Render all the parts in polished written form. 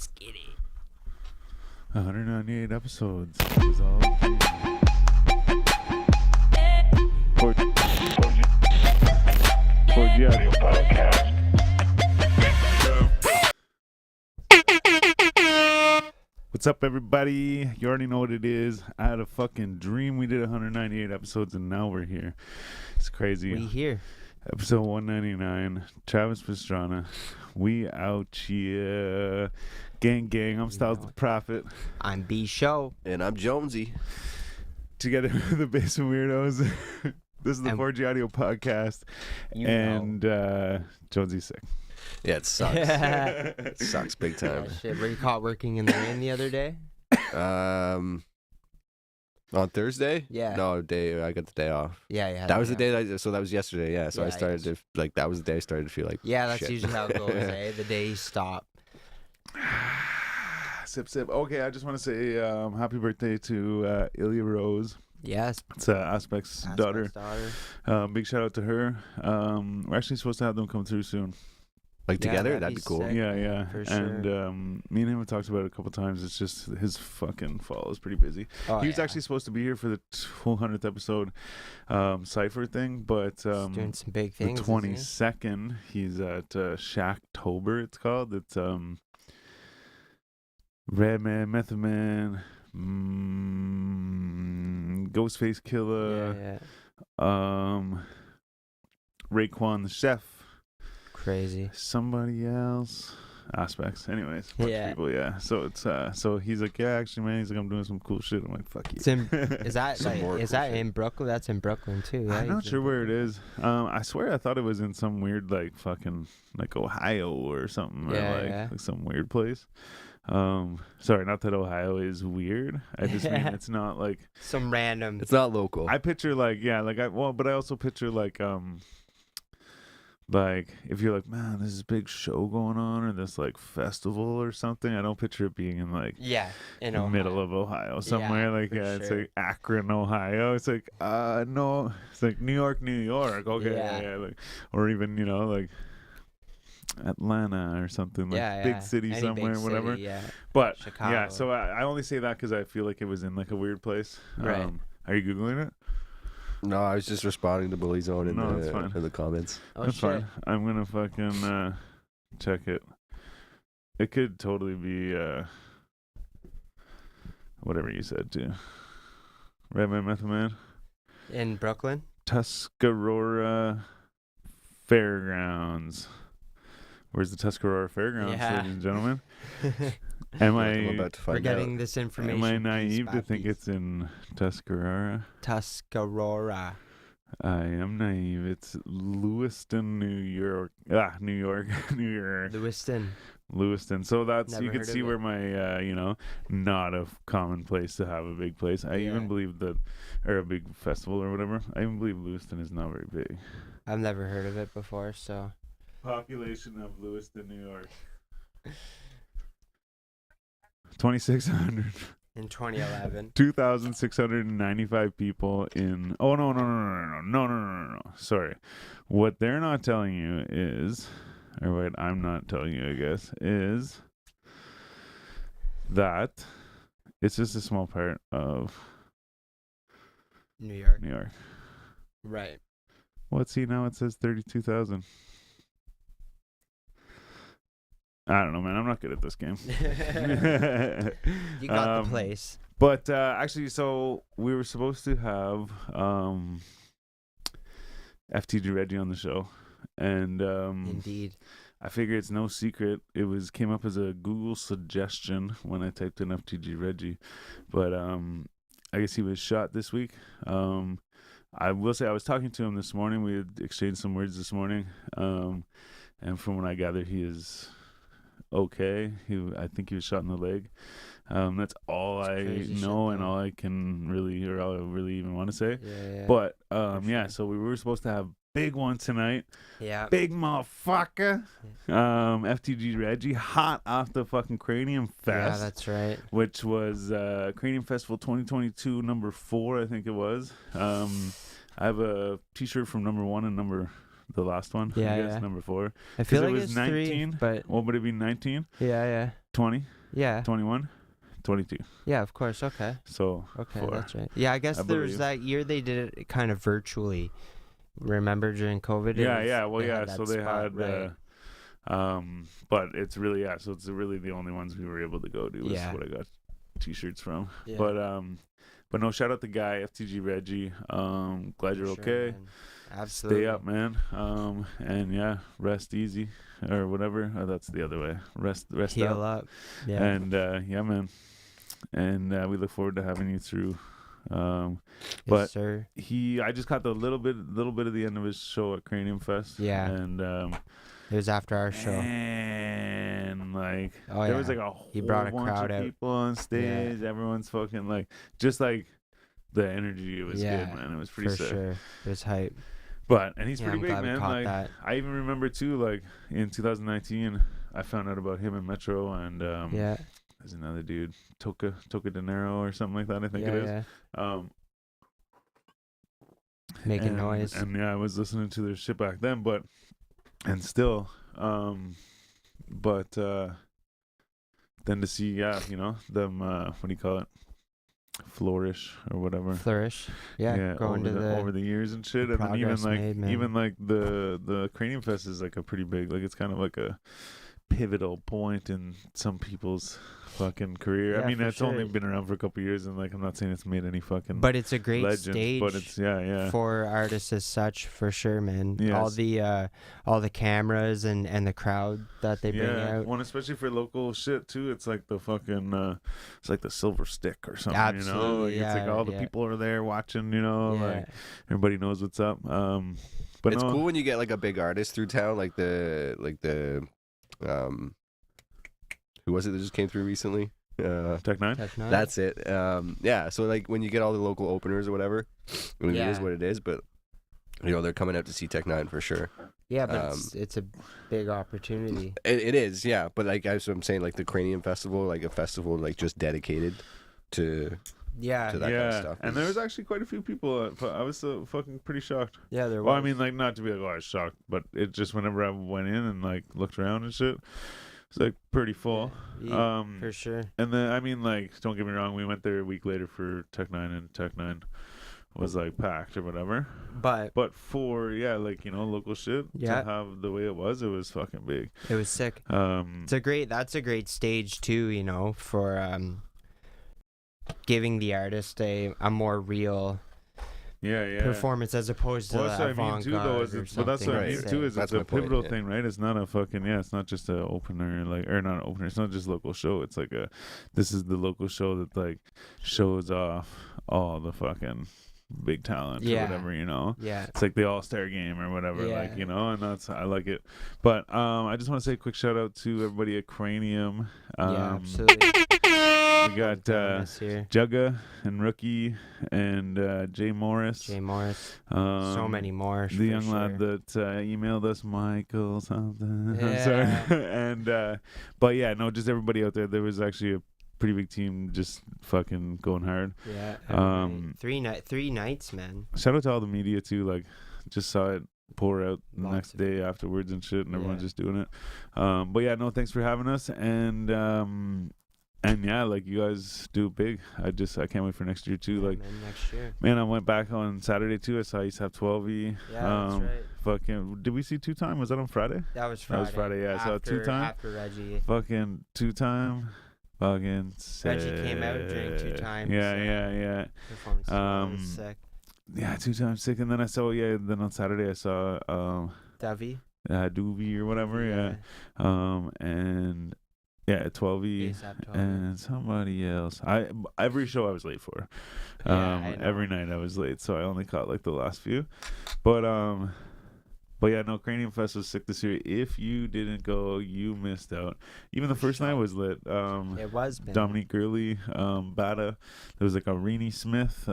Let's get it. 198 episodes. It was all Audio podcast. What's up, everybody? You already know what it is. I had a fucking dream. We did 198 episodes, and now we're here. It's crazy. We here. Episode 199. Travis Pastrana. We out here. Gang, gang. I'm Styles the Prophet. I'm B Show. And I'm Jonesy. Together with the Basement Weirdos. This is the 4G Audio podcast. Jonesy's sick. Yeah, it sucks. It sucks big time. Shit, were you caught working in the rain the other day? On Thursday? Yeah. No, I got the day off. Yeah. That was the day so that was yesterday, yeah. So Yeah, I started to, that was the day I started to feel like Yeah, that's shit. usually how it goes, eh? The day you stop. Sip, sip. Okay, I just want to say happy birthday to Ilya Rose. Yes. It's Aspect's daughter. Big shout out to her. We're actually supposed to have them come through soon. Like Yeah, together? that'd That'd be be cool. sick. Yeah. For And me and him have talked about it a couple times. It's just his fucking fall is pretty busy. Oh, He was yeah. actually supposed to be here for the 200th episode Cypher thing, but He's doing some big the things. isn't he? 22nd, he's at Shacktober, it's called. It's Redman, Method Man, Ghostface Killer, Yeah. Raekwon the Chef, Crazy. somebody else, Aspects. Anyways, bunch of people, yeah. So it's so he's like, yeah, actually, man, he's like, I'm doing some cool shit. I'm like, fuck you. It's in, is that Some like, more is cool that shit. in Brooklyn? That's in Brooklyn too. Yeah, I'm not he's sure in where it Brooklyn. is. I swear I thought it was in some weird like fucking like Ohio or something. Yeah, or yeah. like some weird place. Sorry, not that Ohio is weird. I just mean it's not like Some random. It's not local. I picture like but I also picture like if you're like, man, this is a big show going on or this like festival or something. I don't picture it being in like Yeah, in the middle of Ohio somewhere. Like for it's sure. like Akron, Ohio. It's like no, it's like New York. Okay, Yeah. like, or even like Atlanta or something, like big city Any somewhere, big whatever. City, yeah. But Chicago. yeah, so I only say that because I feel like it was in like a weird place. Right. Are you googling it? No, I was just responding to Bully Zone in, No, that's fine. in the comments. Oh That's shit. fine. I'm gonna fucking check it. It could totally be whatever you said too. Redman, Method Man, In Brooklyn. Tuscarora Fairgrounds. Where's the Tuscarora Fairgrounds, Yeah. ladies and gentlemen? Am I'm I about to We're find getting out. this information. am I piece naive by to think piece. it's in Tuscarora? Tuscarora. I am naive. It's Lewiston, New York. New York, New York. Lewiston. Lewiston. So that's Never you can heard see of where it. my not a common place to have a big place. I even Yeah. believe that, or a big festival or whatever. I even believe Lewiston is not very big. I've never heard of it before, so. Population of Lewiston, New York. 2,600. In 2011. 2,695 people in. Oh no. Sorry. What they're not telling you is, or what I'm not telling you, I guess, is that it's just a small part of New York. New York. Right. What? See, now it says 32,000. I don't know, man. I'm not good at this game. You got the place. But actually, so we were supposed to have FTG Reggie on the show, and Indeed. I figure it's no secret. It came up as a Google suggestion when I typed in FTG Reggie, but I guess he was shot this week. I will say I was talking to him this morning. We had exchanged some words this morning, and from what I gather, he is okay. I think he was shot in the leg. That's all It's I crazy shit, know and though. all I can really, or all I really even want to say. Yeah. But sure. so we were supposed to have big one tonight. Yeah. Big motherfucker. FTG Reggie, hot off the fucking Cranium Fest. Yeah, that's right. Which was Cranium Festival 2022 number 4, I think it was. I have a t-shirt from number 1 and the last one. Yeah, I guess yeah. number 4. I feel it like was it's 19, 3, but What would it be, 19? yeah. 20, Yeah. 21, 22. Yeah, of course. Okay. So Okay, 4. that's right. Yeah, I guess I there was believe. that year they did it kind of virtually. Remember during COVID? Yeah. Well, they yeah. had that So they spot, had. right. But it's really So it's really the only ones we were able to go to. Was Yeah. what I got T-shirts from. Yeah. But no, shout out the guy FTG Reggie. Glad you're For sure, okay. man. Absolutely. Stay up, man. And yeah, rest easy or whatever. Oh, that's the other way. Rest Heal up. up. Yeah. And yeah, man. And we look forward to having you through. Yes, but sir. I just caught the little bit of the end of his show at Cranium Fest. Yeah. And It was after our show. and like Oh, there was yeah. like a He whole brought a bunch crowd of out. people on stage. Everyone's fucking like just like the energy. It was Yeah, good, man. It was pretty For sick. sure. It was hype. And he's Yeah, pretty I'm big, glad we man. caught Like that. I even remember too, like in 2019, I found out about him in Metro, and Yeah. there's another dude, Toca De Niro or something like that. I think Yeah, it is. yeah. Making noise. And yeah, I was listening to their shit back then, but then to see, them, what do you call it? Flourish or whatever. Flourish. Yeah. Going over the years and shit, and then progress made, man. even like the Cranium Fest is like a pretty big, like it's kind of like a pivotal point in some people's fucking career. Yeah, I mean, for it's only sure. been around for a couple of years, and like I'm not saying it's made any fucking But it's a great legends, stage but it's yeah. for artists as such, for sure, man. Yes. All the cameras and the crowd that they bring out. One, especially for local shit too. It's like the fucking it's like the silver stick or something. Absolutely, It's like all the yeah. people are there watching. Yeah. Like everybody knows what's up. But It's no, cool when you get like a big artist through town, like the who was it that just came through recently? Tech Nine. Tech Nine. That's it. Yeah. So like when you get all the local openers or whatever, I mean, it is Yeah. what it is. But they're coming out to see Tech Nine for sure. Yeah, but it's a big opportunity. It is, yeah. But like that's what I'm saying, like the Cranium Festival, like a festival like just dedicated to Yeah. to that kind of stuff. And there was actually quite a few people. I was so fucking pretty shocked. Yeah, there was. Well, I mean, like not to be like, I was shocked, but it just whenever I went in and like looked around and shit, it's like pretty full. Yeah, for sure. And then I mean, like, don't get me wrong, we went there a week later for Tech Nine, and Tech Nine was like packed or whatever. But for local shit to have the way it was fucking big. It was sick. That's a great stage too, for giving the artist a more real performance as opposed to that's what I mean too, though. But that's what I mean too. Is it's a pivotal thing, right? It's not a fucking it's not just an opener, or not an opener. It's not just a local show. It's like this is the local show that like shows off all the fucking big talent or whatever. Yeah, it's like the all-star game or whatever. Like and that's I like it. But I just want to say a quick shout out to everybody at Cranium. Yeah, absolutely. We got Jugga and Rookie and Jay Morris. So many more. The young lad that emailed us, Michael something. Yeah. I'm sorry. And but yeah, no, just everybody out there. There was actually a pretty big team just fucking going hard. Yeah. 3 nights, man. Shout out to all the media too. Like, just saw it pour out the Lots next of day afterwards and shit, and everyone's just doing it. But yeah, no, thanks for having us. And yeah, like you guys do big. I can't wait for next year too. Like next year. Man, I went back on Saturday too. I saw you have 12E. Yeah, that's right. Fucking, did we see 2 Time? Was that on Friday? That was Friday. Yeah. I saw 2 Time. After Reggie. Fucking 2 Time. Fucking sick. Reggie came out during 2 Times. Yeah. Performance was sick. Yeah, 2 Times sick. And then then on Saturday I saw Davi. Doobie or whatever. Yeah. And yeah, 12E and somebody else. Every show I was late for. Every night I was late, so I only caught like the last few. But yeah, no, Cranium Fest was sick this year. If you didn't go, you missed out. Even the first night was lit. It was, man. Dominique Gurley, Bada. There was like a Renee Smith,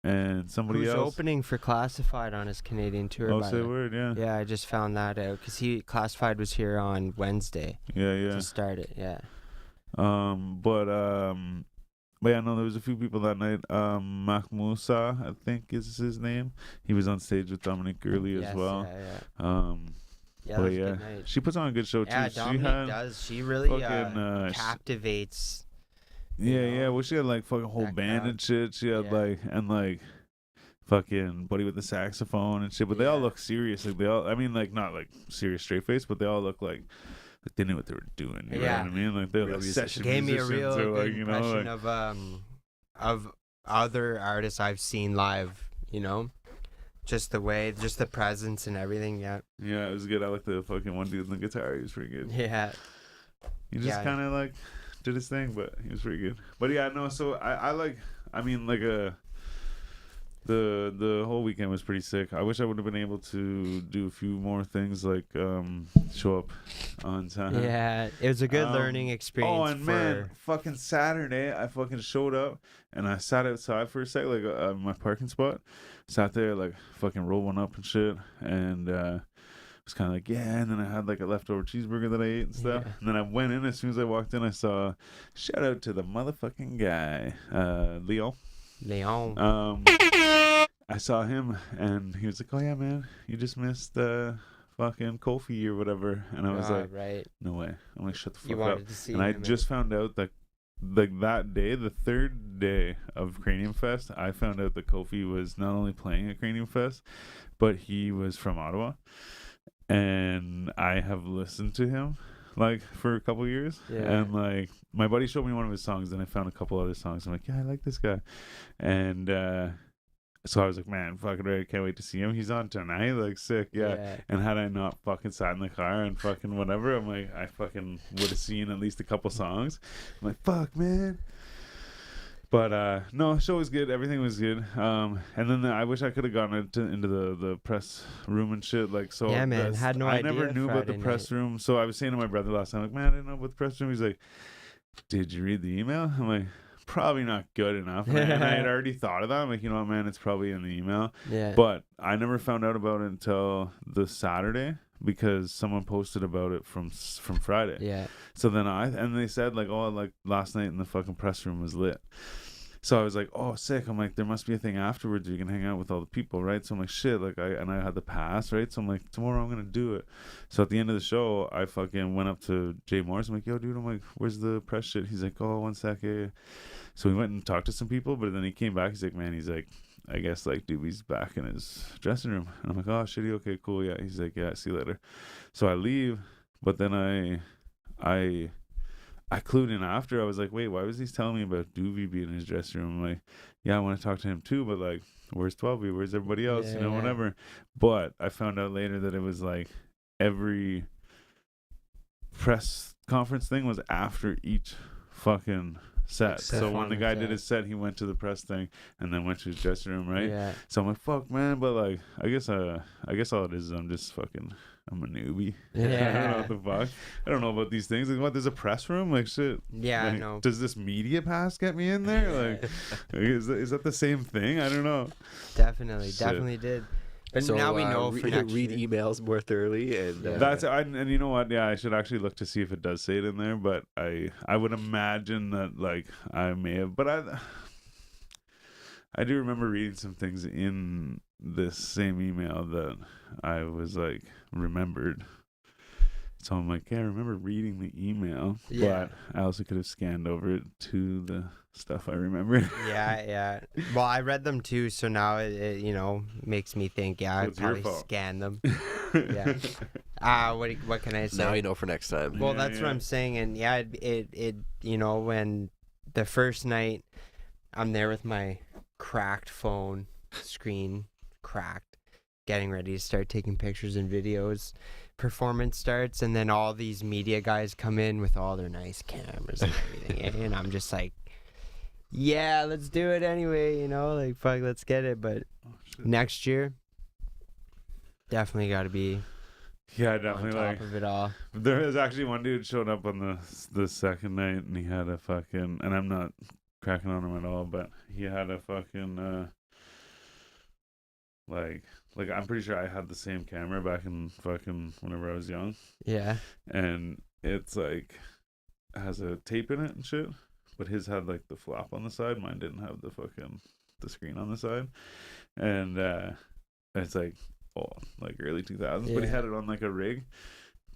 and somebody Who's else opening for Classified on his Canadian tour. Oh, say word, yeah. Yeah, I just found that out because Classified was here on Wednesday. Yeah. To start it, yeah. But yeah, no, there was a few people that night. Mak Musa, I think is his name. He was on stage with Dominic Gurley as well. Yeah, but that was a yeah, good night. she puts on a good show too. Yeah, Dominique does. She really captivates. Yeah. Well, she had like fucking whole band and shit. She had like fucking Buddy with the saxophone and shit. But they all look serious. Like I mean, like not like serious straight face, but they all look like they knew what they were doing. You know what I mean? Like they were like session gave me a musicians real or good like, you know, impression of other artists I've seen live. You know, just the presence and everything. Yeah. Yeah, it was good. I like the fucking one dude on the guitar. He was pretty good. Yeah. He just kind of like did his thing, but he was pretty good. But yeah, no. So I like. I mean, like the whole weekend was pretty sick. I wish I would have been able to do a few more things, like show up on time. Yeah, it was a good learning experience. Oh, and man, fucking Saturday, I fucking showed up and I sat outside for a sec, like my parking spot. Sat there, like fucking roll one up and shit, and was kind of like, yeah. And then I had like a leftover cheeseburger that I ate and stuff. Yeah. And then I went in. As soon as I walked in, I saw shout out to the motherfucking guy, Leon. I saw him and he was like, oh yeah, man, you just missed fucking Kofi or whatever. And I was like, right. No way. I'm like, shut the fuck you up. To see and I just found out that like that day, the third day of Cranium Fest, I found out that Kofi was not only playing at Cranium Fest, but he was from Ottawa. And I have listened to him like for a couple years. Yeah. And like my buddy showed me one of his songs and I found a couple other songs. I'm like, yeah, I like this guy. And so I was like, man, fucking right, I can't wait to see him. He's on tonight, like sick, yeah. And had I not fucking sat in the car and fucking whatever, I'm like, I fucking would have seen at least a couple songs. I'm like, fuck, man. But no, show was good. Everything was good. And then I wish I could have gone into the press room and shit. Like, so yeah, man, had no idea. I never knew about the press room. So I was saying to my brother last time, like, man, I didn't know about the press room. He's like, did you read the email? I'm like, probably not good enough. And I had already thought of that. I'm like, you know what, man, it's probably in the email. Yeah. But I never found out about it until the Saturday because someone posted about it from Friday. Yeah. So then they said like, oh, like last night in the fucking press room was lit. So I was like, oh, sick. I'm like, there must be a thing afterwards where you can hang out with all the people, right? So I'm like, shit, like I had the pass, right? So I'm like, tomorrow I'm gonna do it. So at the end of the show, I fucking went up to Jay Morris. I'm like, yo, dude, I'm like, where's the press shit? He's like, oh, 1 sec. Yeah. So we went and talked to some people, but then he came back. He's like, man, he's like, I guess like Doobie's back in his dressing room. And I'm like, oh, shitty. Okay, cool. Yeah. He's like, yeah, see you later. So I leave, but then I clued in after. I was like, wait, why was he telling me about Doobie being in his dressing room? I'm like, yeah, I want to talk to him too, but like, where's 12B? Where's everybody else? Yeah. You know, whatever. But I found out later that it was like every press conference thing was after each fucking set. So when the guy did his set, he went to the press thing and then went to his dressing room, right? Yeah. So I'm like, fuck, man. But like, I guess all it is I'm just fucking, I'm a newbie. Yeah. I don't know what the fuck. I don't know about these things. Like, what? There's a press room? Like, shit. Yeah, like, I know. Does this media pass get me in there? Like, is that the same thing? I don't know. Definitely did. But so, now we know for next read year. emails more thoroughly, and and you know what? Yeah, I should actually look to see if it does say it in there. But I would imagine that like I may have, but I do remember reading some things in this same email that I was like remembered. So I'm like, yeah, I remember reading the email, but I also could have scanned over it to the stuff I remember. Yeah. Well, I read them too, so now it makes me think, yeah, I'd probably scan them. Yeah. What can I say? Now you know for next time. Well, that's what I'm saying, and yeah, it when the first night I'm there with my cracked phone screen cracked, getting ready to start taking pictures and videos. Performance starts, and then all these media guys come in with all their nice cameras and everything, and I'm just like, yeah, let's do it anyway, like, fuck, let's get it. But next year, definitely got to be definitely on top of it all. There was actually one dude showed up on the second night, and he had a fucking, and I'm not cracking on him at all, but he had a fucking like I'm pretty sure I had the same camera back in fucking whenever I was young. Yeah. And it's like has a tape in it and shit. But his had like the flap on the side. Mine didn't have the screen on the side. And it's like like early 2000s, but he Yeah. had it on like a rig,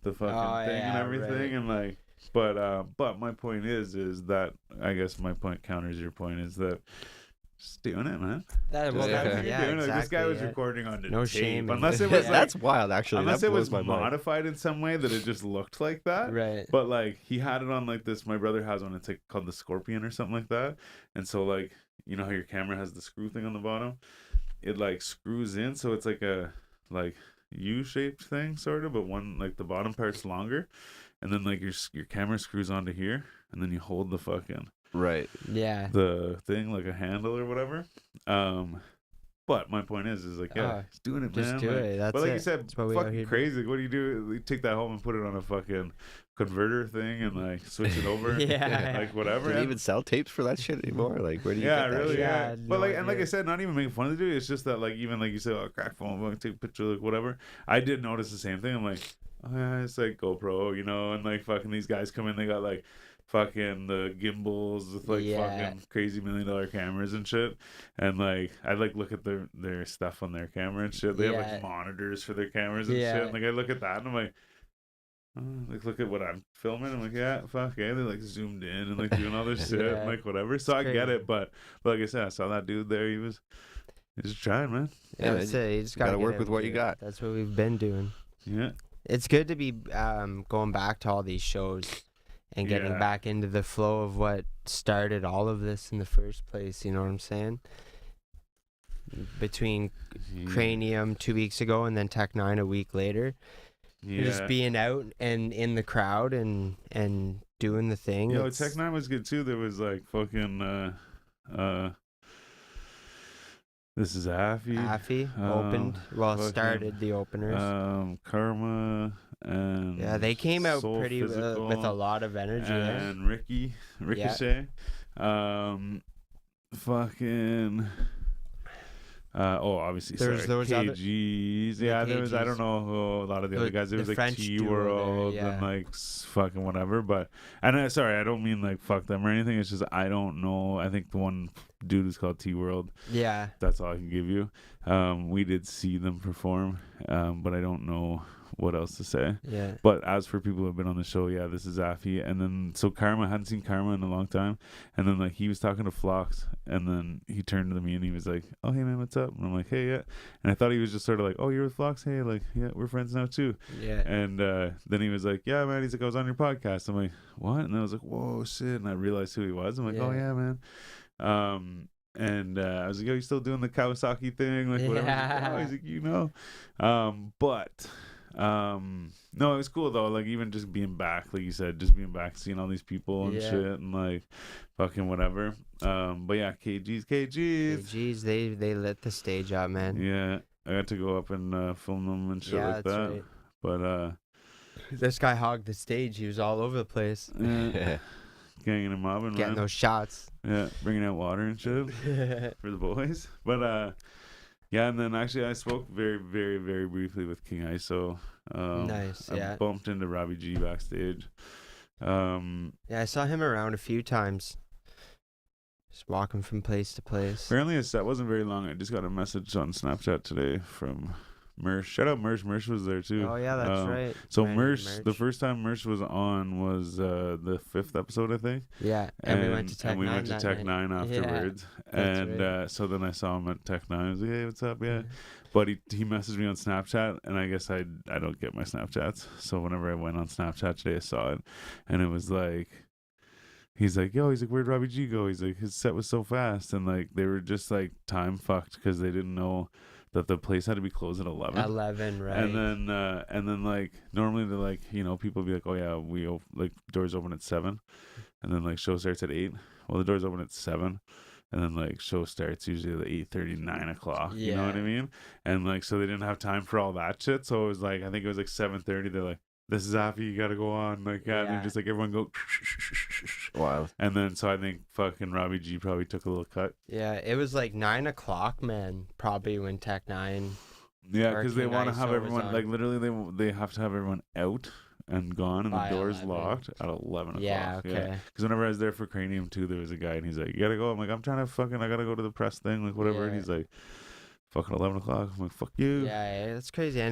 the fucking Oh, thing and yeah, everything, right. and like, but my point is that I guess my point counters your point is that just doing it, man. That, Just well, Yeah. having that, it, yeah, doing it. Like, this guy exactly, was yeah. recording on the No tape, shame in unless it. it was like, That's wild, actually. unless That it was blows my mind. modified in some way that it just looked like that. Right. But like he had it on like this. My brother has one. It's like called the Scorpion or something like that. And so like you know how your camera has the screw thing on the bottom, it like screws in, so it's like a like U-shaped thing sort of, but one like the bottom part's longer, and then like your camera screws onto here, and then you hold the fucking Right. Yeah. the thing like a handle or whatever. But my point is like, yeah, Oh, he's doing it, just man. do Like, it. That's but like it. you said, That's what we out fucking here do. crazy. Like, what do? You take that home and put it on a fucking converter thing and like switch it over, Yeah. like whatever. Do they And- even sell tapes for that shit anymore? Like, where do you yeah, get that really, shit? Yeah, I yeah. had But no like, and like I idea. said, not even making fun of the dude. It's just that like, even like you said, oh, crack phone, I'm going to take a picture, like whatever. I did notice the same thing. I'm like, oh yeah, it's like GoPro, you know, and like fucking these guys come in, they got like fucking the gimbals with like Yeah. fucking crazy $1 million cameras and shit, and like I like look at their stuff on their camera and shit. They have Yeah. like monitors for their cameras and Yeah. shit. And like I look at that and I'm like, oh, like look at what I'm filming. I'm like, yeah, fuck yeah. They like zoomed in and like doing all this shit, Yeah. and like whatever. So I get crazy. it, but like I said, I saw that dude there. He was just trying, man. Yeah, Yeah, that's it. You just gotta gotta work get with what into you it. got. That's what we've been doing. Yeah, It's good to be going back to all these shows and getting Yeah. back into the flow of what started all of this in the first place. You know what I'm saying? Between Cranium 2 weeks ago and then Tech 9 a week later, Yeah. just being out and in the crowd and doing the thing. Yo, it's- Tech 9 was good too. There was like fucking this is Affy. Affy opened, fucking, started the openers. Karma and Yeah, they came out Soul pretty with a Physical lot of energy. eh? and Ricochet. Fucking obviously There's those other- KGs. the Yeah, there was, I don't KGs. know who, a lot of the other guys. There The was like French T duo there, World yeah. and like fucking whatever. But and sorry, I don't mean like fuck them or anything. It's just I don't know. I think the one dude is called T World. Yeah. That's all I can give you. We did see them perform, but I don't know what else to say. Yeah. But as for people who have been on the show, yeah, this is Affy. And then, so Karma, I hadn't seen Karma in a long time. And then, like, he was talking to Phlox. And then he turned to me and he was like, oh, hey, man, what's up? And I'm like, hey, yeah. And I thought he was just sort of like, oh, you're with Phlox? Hey, like, yeah, we're friends now, too. Yeah. And then he was like, yeah, man. He's like, I was on your podcast. I'm like, what? And I was like, whoa, shit. And I realized who he was. I'm like, oh, Yeah. yeah, man. And I was like, yo, you still doing the Kawasaki thing? Like, whatever. Yeah. He's like, you know. No, it was cool though. Like even just being back, like you said, just being back, seeing all these people and Yeah. shit, and like fucking whatever. But yeah, KGs. Geez, they lit the stage up, man. Yeah, I got to go up and film them and shit Yeah, like that's that. right. But This guy hogged the stage. He was all over the place, yeah, ganging and mobbing, getting man. those shots. Yeah, bringing out water and shit for the boys. But yeah, and then actually I spoke very, very, very briefly with King ISO. Nice, I yeah. bumped into Robbie G backstage. Yeah, I saw him around a few times, just walking from place to place. Apparently his set wasn't very long. I just got a message on Snapchat today from Mersh. Shout out Mersh. Mersh was there too. Oh yeah, that's right. So Brandon Mersh, the first time Mersh was on was the 5th episode, I think. Yeah, and we went to Tech 9. And we went to that Tech night. 9 afterwards. that's And right. so then I saw him at Tech 9. I was like, hey, what's up? Yeah. But he messaged me on Snapchat, and I guess I don't get my Snapchats. So whenever I went on Snapchat today, I saw it, and it was like, he's like, yo, he's like, where'd Robbie G go? He's like, his set was so fast, and like they were just like time fucked because they didn't know that the place had to be closed at 11. 11, right? And then like normally they're like, you know, people be like, oh yeah, like doors open at 7, and then like show starts at 8. Well, the doors open at 7. And then like show starts usually at 8:30, 9 o'clock. You know what I Yeah. mean? And like so they didn't have time for all that shit. So it was like I think it was like 7:30. They're like, "This is Affy, you gotta go on." Like yeah, and Yeah. then just like everyone go. Wow. And then so I think fucking Robbie G probably took a little cut. Yeah, it was like 9 o'clock, man. Probably when Tech 9. Yeah, Or because they King want to have ISO was everyone on. like literally they have to have everyone out and gone, and By the doors 11. locked at 11 o'clock. Yeah, okay. Because whenever I was there for Cranium 2, there was a guy, and he's like, "You gotta go." I'm like, "I'm trying to fucking, I gotta go to the press thing, like whatever." And Yeah. he's like, fucking 11 o'clock. I'm like, fuck you. Yeah, that's crazy. I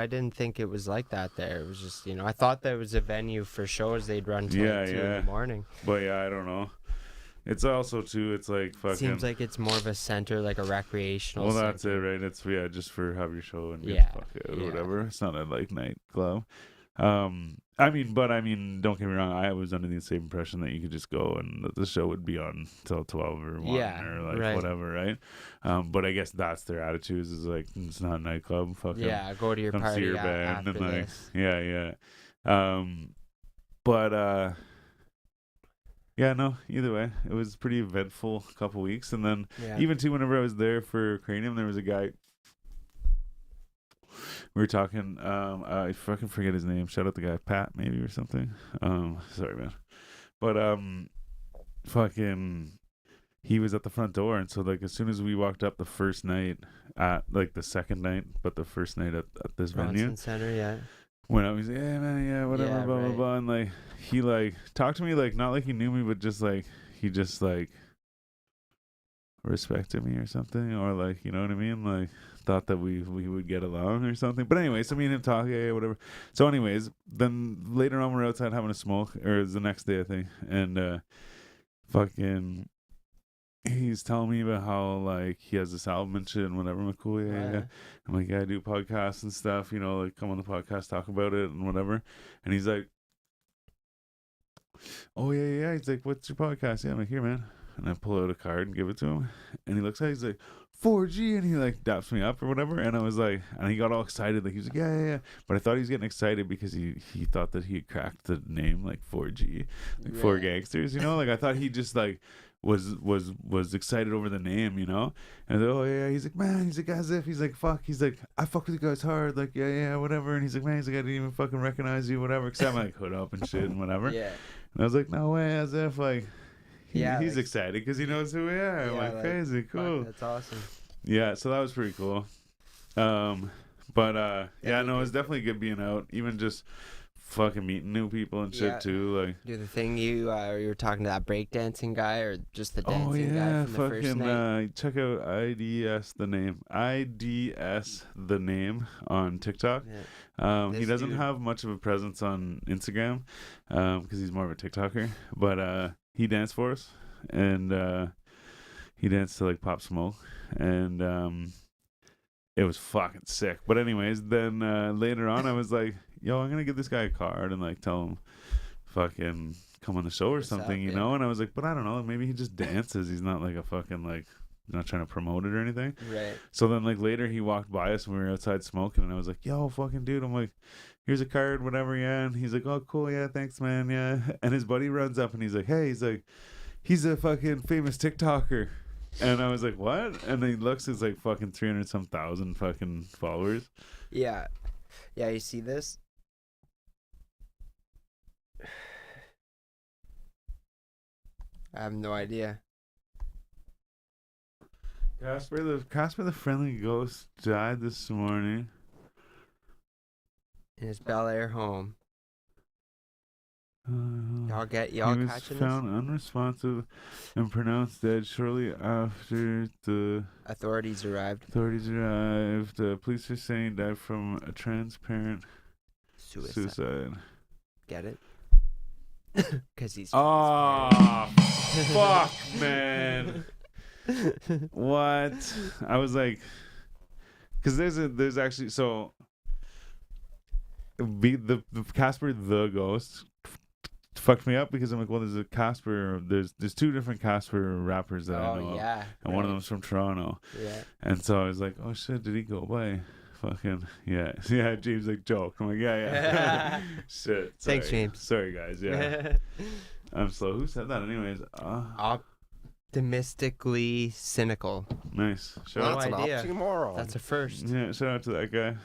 didn't think it was like that there. It was just, I thought that was a venue for shows they'd run till like 2 in the morning. But yeah, I don't know. It's also too. It's like fucking. Seems like it's more of a center, like a recreational. Well, that's center. it, right? It's just for have your show and get Yeah, the fuck out or yeah. whatever. It's not a like nightclub. I mean, don't get me wrong. I was under the same impression that you could just go and that the show would be on till 12 or 1 or like right. whatever, right? But I guess that's their attitude is like it's not a nightclub. Fucking Go to your come party see your band after and like this. but yeah, no, either way, it was pretty eventful couple weeks. And then even too, whenever I was there for Cranium, there was a guy we were talking, I fucking forget his name. Shout out the guy, Pat, maybe, or something. Sorry, man. But fucking he was at the front door, and so like as soon as we walked up the first night at like the second night, but the first night at this venue Center, when I was, yeah, man, yeah, whatever, blah, blah, blah. And like, he like talked to me, like, not like he knew me, but just like, he just like respected me or something. Or like, you know what I mean? Like, thought that we would get along or something. But anyway, so me and him talk, yeah, whatever. So anyways, then later on, we're outside having a smoke, or it was the next day, I think. And fucking, he's telling me about how like he has this album and shit and whatever. I'm like, cool, yeah. I'm like, yeah, I do podcasts and stuff, you know, like come on the podcast, talk about it and whatever. And he's like, oh yeah. He's like, what's your podcast? Yeah, I'm like, here, man. And I pull out a card and give it to him, and he looks at it, he's like, 4G, and he like daps me up or whatever. And I was like, and he got all excited, like he was like, yeah. But I thought he was getting excited because he thought that he had cracked the name like 4G, like Four Gangsters, you know. Like I thought he just like was excited over the name, you know. And I was like, oh yeah. He's like, man, he's like, as if he's like, fuck, he's like, I fuck with you guys hard, like yeah, whatever. And he's like, man, he's like, I didn't even fucking recognize you, whatever, because I'm like hood up and shit and whatever. Yeah. And I was like, no way, as if like. He's like, excited because he knows who we are. I'm like, crazy, cool. That's awesome. Yeah, so that was pretty cool. But no, it's definitely good being out. Even just fucking meeting new people and shit too. Like, do the thing you were talking to that breakdancing guy or just the dancing guy from the first night. Check out IDS the name on TikTok. He doesn't have much of a presence on Instagram because he's more of a TikToker, but he danced for us, and he danced to like Pop Smoke, and it was fucking sick. But anyways, then later on I was like, yo, I'm gonna give this guy a card and like tell him fucking come on the show or something, you know. And I was like, but I don't know, maybe he just dances. He's not like a fucking like not trying to promote it or anything. Right. So then like later he walked by us when we were outside smoking, and I was like, yo, fucking dude, I'm like, here's a card, whatever, yeah. And he's like, oh cool, yeah, thanks, man, yeah. And his buddy runs up and he's like, hey, he's a fucking famous TikToker. And I was like, what? And then he looks, it's like fucking 300-some thousand fucking followers. Yeah, you see this? I have no idea. Casper the Friendly Ghost died this morning In his Bel Air home. Y'all he was catching found this? unresponsive and pronounced dead shortly after the Authorities arrived. Police are saying he died from a transparent suicide. Get it? Because he's. Oh, fuck, man. What? I was like, because there's actually so. The Casper the Ghost fucked me up because I'm like, well, there's a Casper, there's two different Casper rappers that I know of, and one of them's from Toronto. Yeah. And so I was like, oh shit, did he go by fucking James like joke. I'm like, yeah. Shit. Sorry. Thanks, James. Sorry guys, yeah. I'm slow. Who said that anyways? Optimistically cynical. Nice. No That's idea. an oxymoron. That's a first. Yeah, shout out to that guy.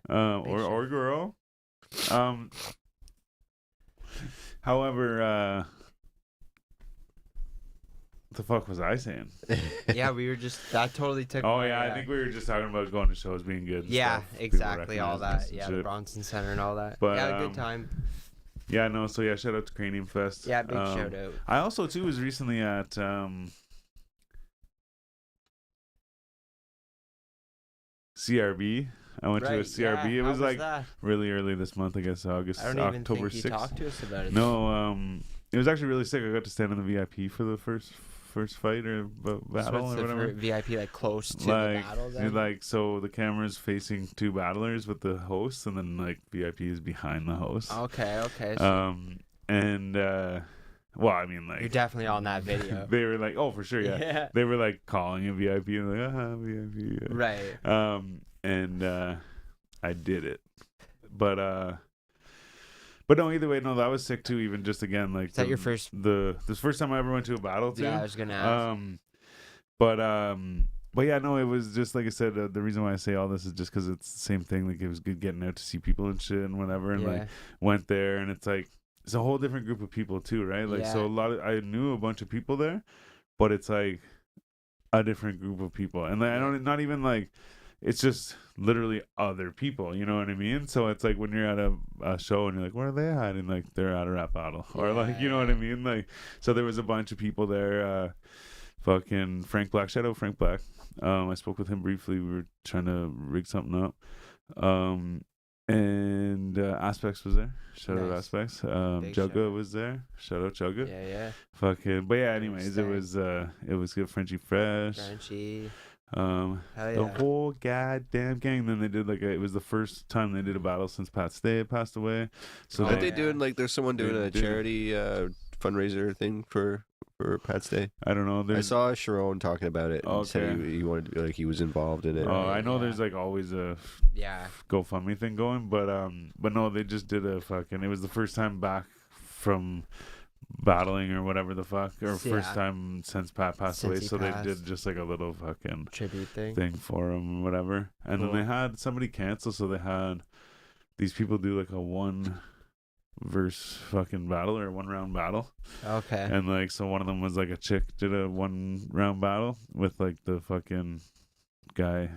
Or girl. However, what the fuck was I saying? Yeah, we were just that totally took. Oh yeah, I think we were just talking about going to shows being good. And yeah, stuff. exactly, all that. And Yeah, shit. the Bronson Center and all that. But, yeah, a good time. Yeah, no. So yeah, shout out to Cranium Fest. Yeah, big shout out. I also too was recently at CRB. I went to a CRB. Yeah. It was How like that? really early this month, I guess August, I don't even October think you 6th. talked to us about it. No, it was actually really sick. I got to stand in the VIP for the first fight or battle so or whatever. VIP like close to Like, the battle. Then? like so the camera's facing two battlers with the host, and then like VIP is behind the host. Okay. So And well, I mean, like you're definitely on that video. they were like, oh, for sure, yeah. They were like calling a VIP and like, VIP. Yeah. Right. And I did it, but no, either way, no, that was sick too. Even just again, like, Is that your first? This first time I ever went to a battle too. Yeah, I was gonna ask. But yeah, no, it was just like I said. The reason why I say all this is just because it's the same thing. Like, it was good getting out to see people and shit and whatever, and like went there, and it's like it's a whole different group of people too, right? Like, so I knew a bunch of people there, but it's like a different group of people, and like, I don't, not even like, it's just literally other people, you know what I mean? So it's like when you're at a show and you're like, where are they at? And like they're at a rap battle, or like, you know what I mean? Like, so there was a bunch of people there. Fucking Frank Black, shout out Frank Black. I spoke with him briefly. We were trying to rig something up. And Aspects was there. Shout out Aspects. Jugga was there. Shout out Jugga. Yeah. Fucking, but yeah, anyways, it was good. Frenchie Fresh. The whole goddamn gang. Then they did like it was the first time they did a battle since Pat Stay had passed away. So aren't they doing like there's someone doing a charity fundraiser thing for Pat's Day? I don't know. I saw Sharon talking about it. And said he wanted to be like he was involved in it. Oh, I know. There's like always a GoFundMe thing going, but no, they just did a fucking. It was the first time back from battling or whatever the fuck, or first time since Pat passed away. So they did just like a little fucking tribute thing for him, or whatever. And then they had somebody cancel, so they had these people do like a one verse fucking battle or 1 round battle. Okay. And like, so one of them was like a chick did a 1 round battle with like the fucking guy.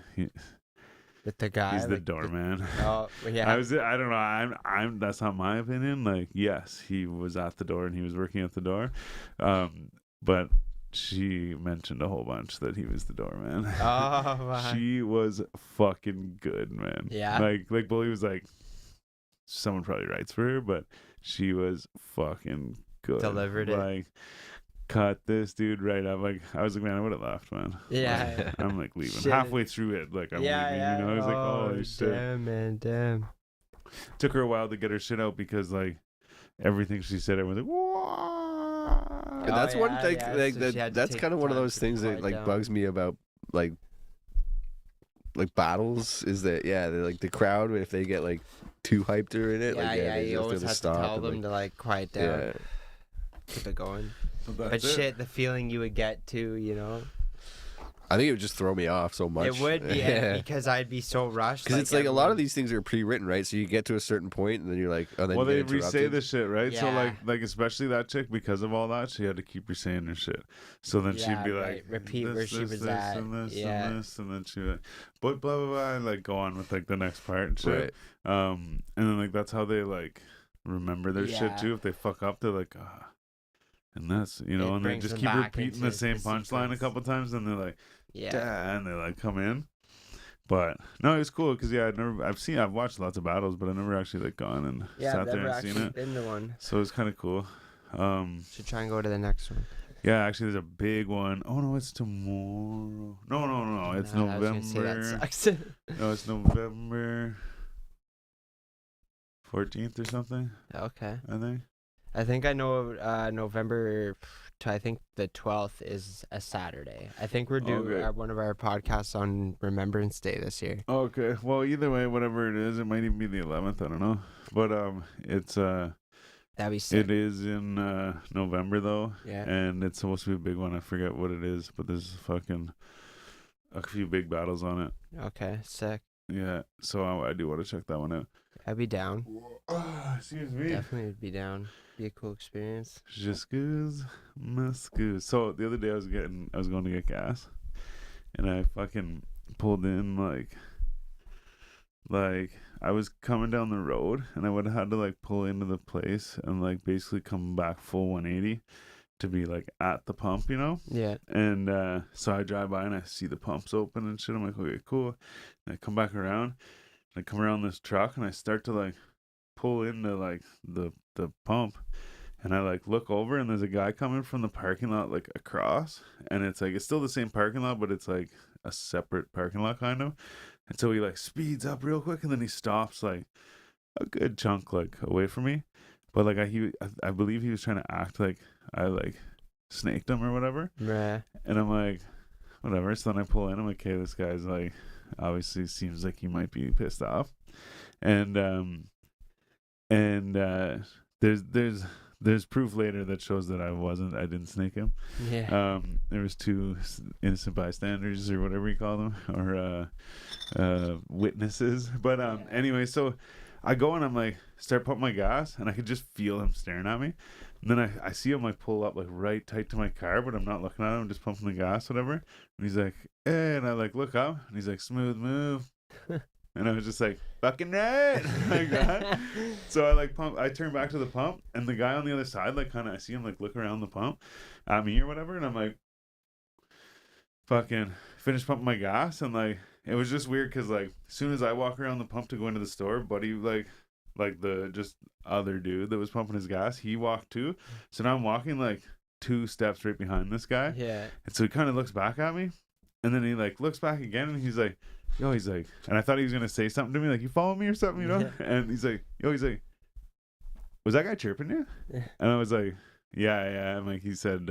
With the guy, he's the doorman. Oh yeah. I don't know. I'm. That's not my opinion. Like, yes, he was at the door and he was working at the door, but she mentioned a whole bunch that he was the doorman. Oh man. She was fucking good, man. Yeah. Like Bully was like, someone probably writes for her, but she was fucking good. Delivered it. Like, cut this dude right up. Like, I was like, man, I would have laughed, man. Yeah. I'm like leaving. Shit. Halfway through it, like, I'm leaving, you know? I was like, holy shit. Damn, man, damn. Took her a while to get her shit out because, like, everything she said, everyone's like, whoa. That's one thing, like, that's kind of one of those things that, like, bugs me about, like battles is that, they're like the crowd, if they get, like, too hyped during it, you always have to tell them to, like, quiet down. Yeah. Keep it going. But shit, the feeling you would get too, you know? I think it would just throw me off so much. It would be, because I'd be so rushed. Because it's like a lot of these things are pre-written, right? So you get to a certain point, and then you're like, oh, then well, you they re-say the shit, right? Yeah. So like especially that chick, because of all that, she had to keep re-saying her shit. So then she'd be like, repeat where she was at, and this and this, and then she would, but blah blah blah, and like go on with like the next part and shit. Right. And then like that's how they like remember their shit too. If they fuck up, they're like, and that's, you know, and they just keep repeating the same punchline a couple times, and they're like, and they like come in. But no, it was cool because I've watched lots of battles, but I never actually like gone and sat there and seen it. Been to one. So it's kind of cool. Should try and go to the next one. Yeah, actually, there's a big one. Oh no, it's tomorrow. No, it's November. That sucks. No, it's November 14th or something. Okay. I think I know November. I think the 12th is a Saturday. I think we're doing one of our podcasts on Remembrance Day this year. Okay. Well, either way, whatever it is, it might even be the 11th. I don't know. But it's that'd be sick. It is in November though. Yeah. And it's supposed to be a big one. I forget what it is, but there's fucking a few big battles on it. Okay. Sick. Yeah. So I do want to check that one out. I'd be down. Excuse me. Definitely would be down. Be a cool experience. J'excuse, m'excuse. So the other day I was going to get gas, and I fucking pulled in like I was coming down the road, and I would have had to like pull into the place and like basically come back full 180, to be like at the pump, you know. Yeah. And so I drive by and I see the pumps open and shit. I'm like, okay, cool. And I come back around. And I come around this truck and I start to like pull into like the pump. And I like look over and there's a guy coming from the parking lot like across, and it's like it's still the same parking lot, but it's like a separate parking lot kind of. And so he like speeds up real quick and then he stops like a good chunk like away from me. But like I believe he was trying to act like I like snaked him or whatever. Right. And I'm like, whatever. So then I pull in. I'm like, okay, this guy's like obviously seems like he might be pissed off. And there's proof later that shows that I didn't snake him. Yeah. There was two innocent bystanders or whatever you call them, or witnesses. But anyway, so I go and I'm like start pumping my gas, and I could just feel him staring at me. And then I see him like pull up like right tight to my car, but I'm not looking at him, I'm just pumping the gas, whatever. And he's like, hey, and I like look up and he's like, smooth move. And I was just like, fucking right, like that. So I turn back to the pump, and the guy on the other side, like kind of, I see him like look around the pump at me or whatever, and I'm like, fucking finish pumping my gas, and like it was just weird because like as soon as I walk around the pump to go into the store, buddy, like the just other dude that was pumping his gas, he walked too. So now I'm walking like 2 steps right behind this guy. Yeah. And so he kind of looks back at me, and then he like looks back again, and he's like, yo, he's like, and I thought he was gonna say something to me, like, you follow me or something, you know? Yeah. And he's like, was that guy chirping you? Yeah. And I was like, yeah. And like he said,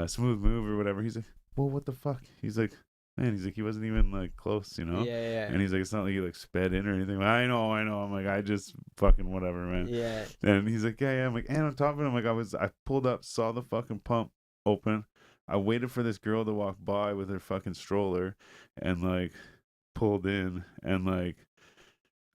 smooth move or whatever. He's like, well, what the fuck? He's like, man, he's like, he wasn't even like close, you know? Yeah. And he's like, it's not like he like sped in or anything. Like, I know. I'm like, I just fucking whatever, man. Yeah. And he's like, yeah. I'm like, and on top of it, I'm like, I pulled up, saw the fucking pump open. I waited for this girl to walk by with her fucking stroller, and like pulled in, and like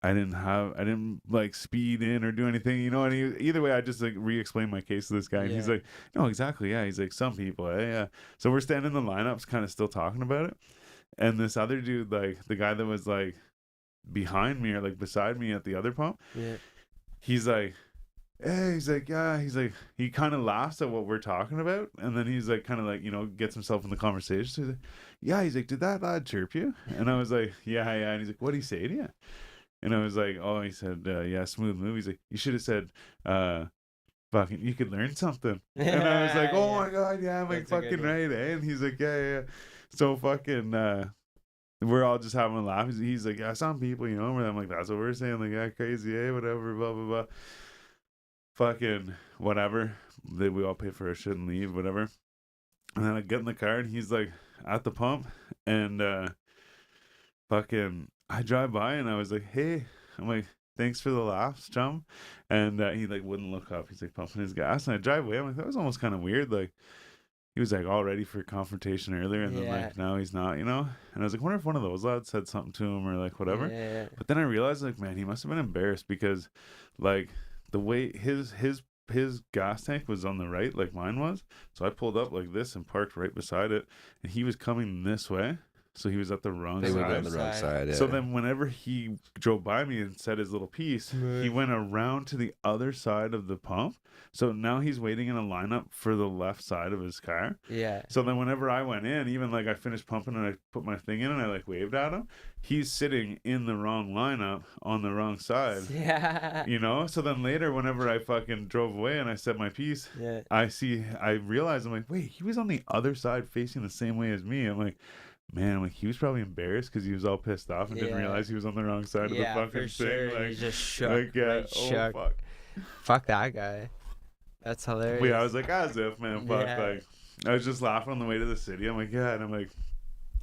I didn't like speed in or do anything, you know. And either way, I just like re-explained my case to this guy, and he's like, no, exactly, yeah. He's like, some people, yeah. So we're standing in the lineups, kind of still talking about it, and this other dude, like the guy that was like behind me or like beside me at the other pump, he's like, hey, he's like, yeah, he's like, he kind of laughs at what we're talking about, and then he's like kind of like, you know, gets himself in the conversation. So he's like, yeah, he's like, did that lad chirp you? And I was like, yeah. And he's like, what'd he say to you? And I was like, oh, he said, yeah, smooth move. He's like, you should have said, fucking, you could learn something. And I was like, oh my god, yeah, I'm like, fucking right, eh? And he's like, yeah. So fucking we're all just having a laugh. He's like, yeah, some people, you know, and I'm like, that's what we're saying, like, yeah, crazy, eh, whatever, blah blah blah. Fucking whatever. We all pay for our shit and leave, whatever. And then I get in the car, and he's like at the pump, and fucking I drive by, and I was like, hey, I'm like, thanks for the laughs, chum. And he like wouldn't look up. He's like pumping his gas, and I drive away. I'm like, that was almost kind of weird. Like he was like all ready for confrontation earlier, and then like now he's not, you know. And I was like, wonder if one of those lads said something to him or like whatever. But then I realized, like, man, he must have been embarrassed because like the way his gas tank was on the right, like mine was. So I pulled up like this and parked right beside it, and he was coming this way. So he was at the wrong side. They were on the wrong side, yeah. So then whenever he drove by me and said his little piece, he went around to the other side of the pump. So now he's waiting in a lineup for the left side of his car. Yeah. So then whenever I went in, even like I finished pumping and I put my thing in and I like waved at him, he's sitting in the wrong lineup on the wrong side. Yeah. You know? So then later, whenever I fucking drove away and I said my piece, I realized, I'm like, wait, he was on the other side facing the same way as me. I'm like, man, like he was probably embarrassed because he was all pissed off and didn't realize he was on the wrong side of the fucking thing. Like, he just shook. Like, yeah, shook. Fuck. Fuck that guy. That's hilarious. But yeah, I was like, as if, man, fuck. Like, I was just laughing on the way to the city. I'm like, yeah, and I'm like,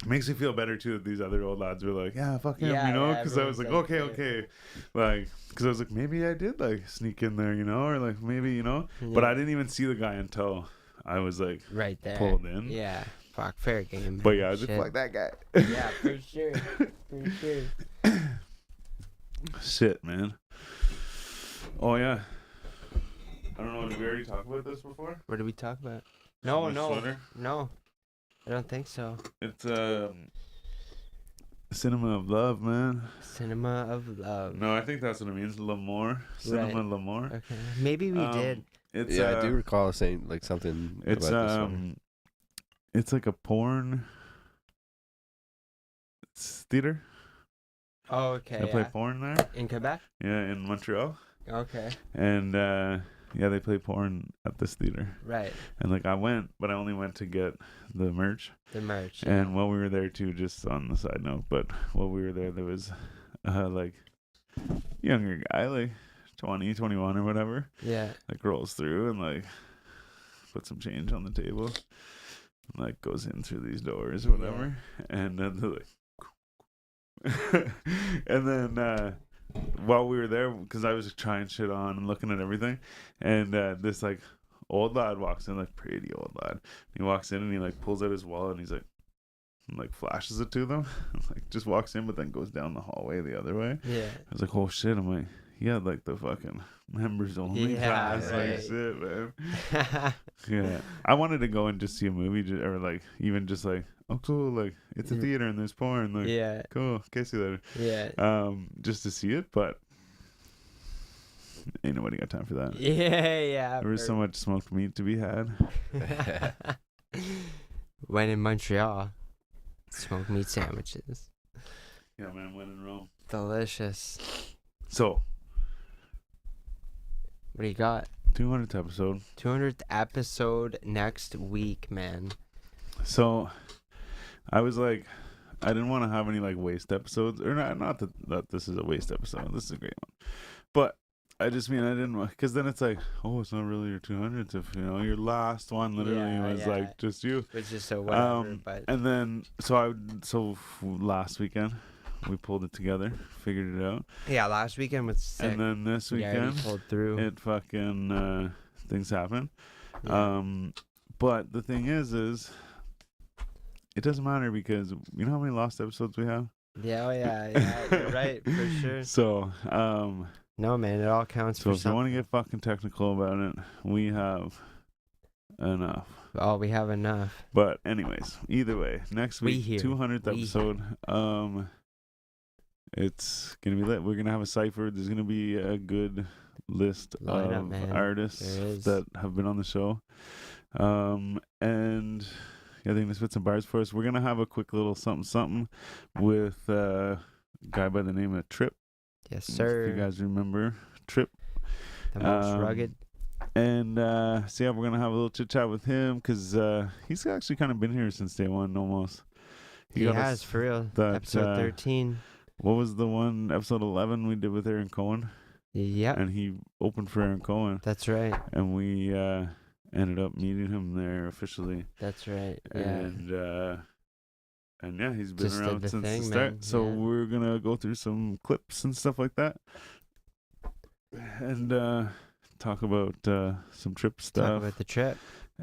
it makes me feel better too that these other old lads were like, yeah, fuck him, you know, because I was like, okay, like, because I was like, maybe I did like sneak in there, you know, or like maybe, you know, but I didn't even see the guy until I was like right there pulled in. Yeah. Fuck, fair game. But yeah, I was like, fuck that guy. Yeah, for sure. For sure. Shit, man. Oh, yeah. I don't know, did we already talk about this before? What did we talk about? No. I don't think so. It's cinema of love, man. Cinema of love. No, I think that's what it means. L'amour. Cinema Right. L'amour. Okay. Maybe we did. It's Yeah, I do recall saying like something it's about this one. it's like a porn theater. Oh, okay. They play Yeah. porn there. In Quebec. Yeah, in Montreal. Okay. And yeah, they play porn at this theater. Right. And like I went, but I only went to get the merch. The merch. And while we were there too, just on the side note, but while we were there, there was like younger guy, like 20, 21 or whatever, Yeah. like rolls through and like put some change on the table, and, like goes in through these doors or whatever, and then they're like, and then while we were there, because I was trying shit on and looking at everything, and this like old lad walks in, like pretty old lad. He walks in and he like pulls out his wallet and he's like, and, like flashes it to them, like just walks in, but then goes down the hallway the other way. Yeah. I was like, oh shit! I'm like, he had like the fucking members only class, right. like shit, man. Yeah, I wanted to go and just see a movie, or like even just like, oh cool, like it's a theater and there's porn, like Yeah. cool, okay, see you later. Yeah. Just to see it, but ain't nobody got time for that. Yeah. There was so much smoked meat to be had. When in Montreal, smoked meat sandwiches. Yeah, man, when in Rome. Delicious. So, What do you got? 200th episode. 200th episode next week, man. So, I was like, I didn't want to have any like waste episodes, or not that this is a waste episode. This is a great one, but I just mean I didn't want, because then it's like, oh, it's not really your 200th if you know your last one literally was like just you, Which is so whatever. But and then so last weekend we pulled it together, figured it out, yeah, last weekend was sick. and then this We already weekend pulled through. it fucking things happen. Yeah. But the thing is it doesn't matter, because you know how many lost episodes we have. Yeah, you're right, for sure. So No, man, it all counts so for if you something. want to get fucking technical about it, we have enough. Oh, we have enough. But anyways, either way, next We week, here. 200th We episode. It's gonna be lit. We're gonna have a cipher. There's gonna be a good list Line up, of man. artists There is. that have been on the show. And yeah, they're gonna spit some bars for us. We're gonna have a quick little something with a guy by the name of Trip. Yes, If sir. you guys remember Trip. The most um, rugged. And so yeah, we're gonna have a little chit chat with him, because he's actually kind of been here since day one almost. He got has, us for real. that, Episode 13. What was the one, episode 11 we did with Aaron Cohen? Yep, And he opened for Aaron Cohen, that's right. and we ended up meeting him there officially. That's right. Yeah. And yeah, he's been Just did around the since thing, the start. man. So Yeah. we're gonna go through some clips and stuff like that, and talk about some Trip Talk stuff. about the trip.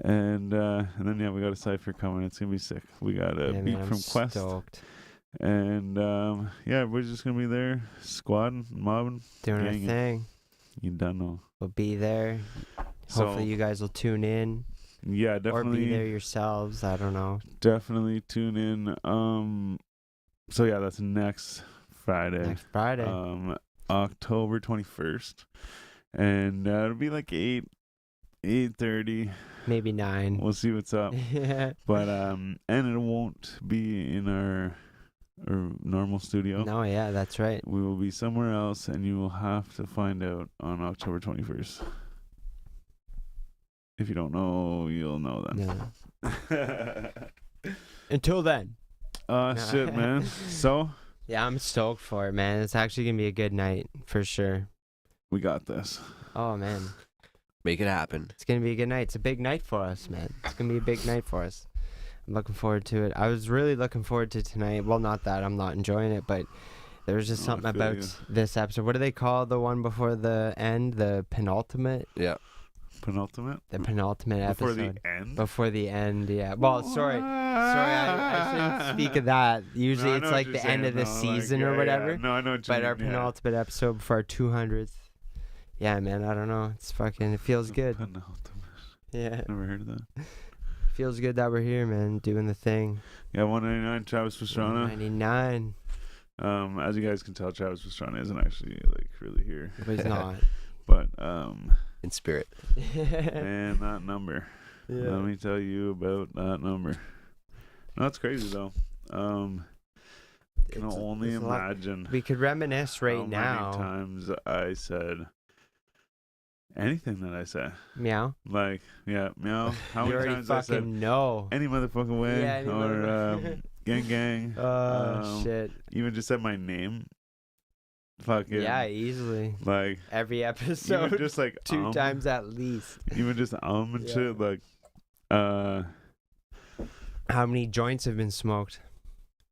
And then yeah, we got a cipher coming. It's gonna be sick. We got a Yeah, beat man, I'm from Quest, stoked. and yeah, we're just gonna be there, squadding, mobbing, Doing our ganging. thing. You don't know. We'll be there. So Hopefully you guys will tune in. yeah, Or be there definitely, yourselves. I don't know. definitely tune in. So yeah, that's next Friday, Next Friday. October 21st, and it'll be like 8:30. Maybe 9. We'll see what's up. Yeah. But and it won't be in our normal studio. No, yeah, that's right. We will be somewhere else, and you will have to find out on October 21st. If you don't know, you'll know then. Yeah. Until then. Shit, man. So Yeah, I'm stoked for it, man. It's actually going to be a good night, for sure. we got this. Oh, man. Make it happen. It's going to be a good night. It's a big night for us, man. It's going to be a big night for us. I'm looking forward to it. I was really looking forward to tonight. Well, not that I'm not enjoying it, but there was just Oh, I something feel about you. this episode. What do they call the one before the end? The penultimate? Yeah. Penultimate. The penultimate Before episode. the end. Before the end, yeah. Well, sorry, I shouldn't speak of that. Usually No, I it's know like what the you're end of the saying, though, like, season yeah, or whatever. Yeah. No, I know what you But mean, our penultimate episode before our 200th. Yeah, man, I don't know. It's fucking, it feels good. Penultimate. Yeah. Never heard of that. Feels good that we're here, man, doing the thing. Yeah, 199 Travis Pastrana. 99. As you guys can tell, Travis Pastrana isn't actually like really here. But he's not. But in spirit. Man, that number. Let me tell you about that number. No, it's crazy though. Can only it's a lot. imagine. We could reminisce right how now. many times I said anything that I said. Meow. Like, yeah, meow. How You many already times I said fucking know. any motherfucking way, Yeah, any or motherfucking- gang gang. Oh shit. Even just said my name. Fucking Yeah, easily. like Every even episode. just like 2 times at least. even just and Yeah. shit like How many joints have been smoked?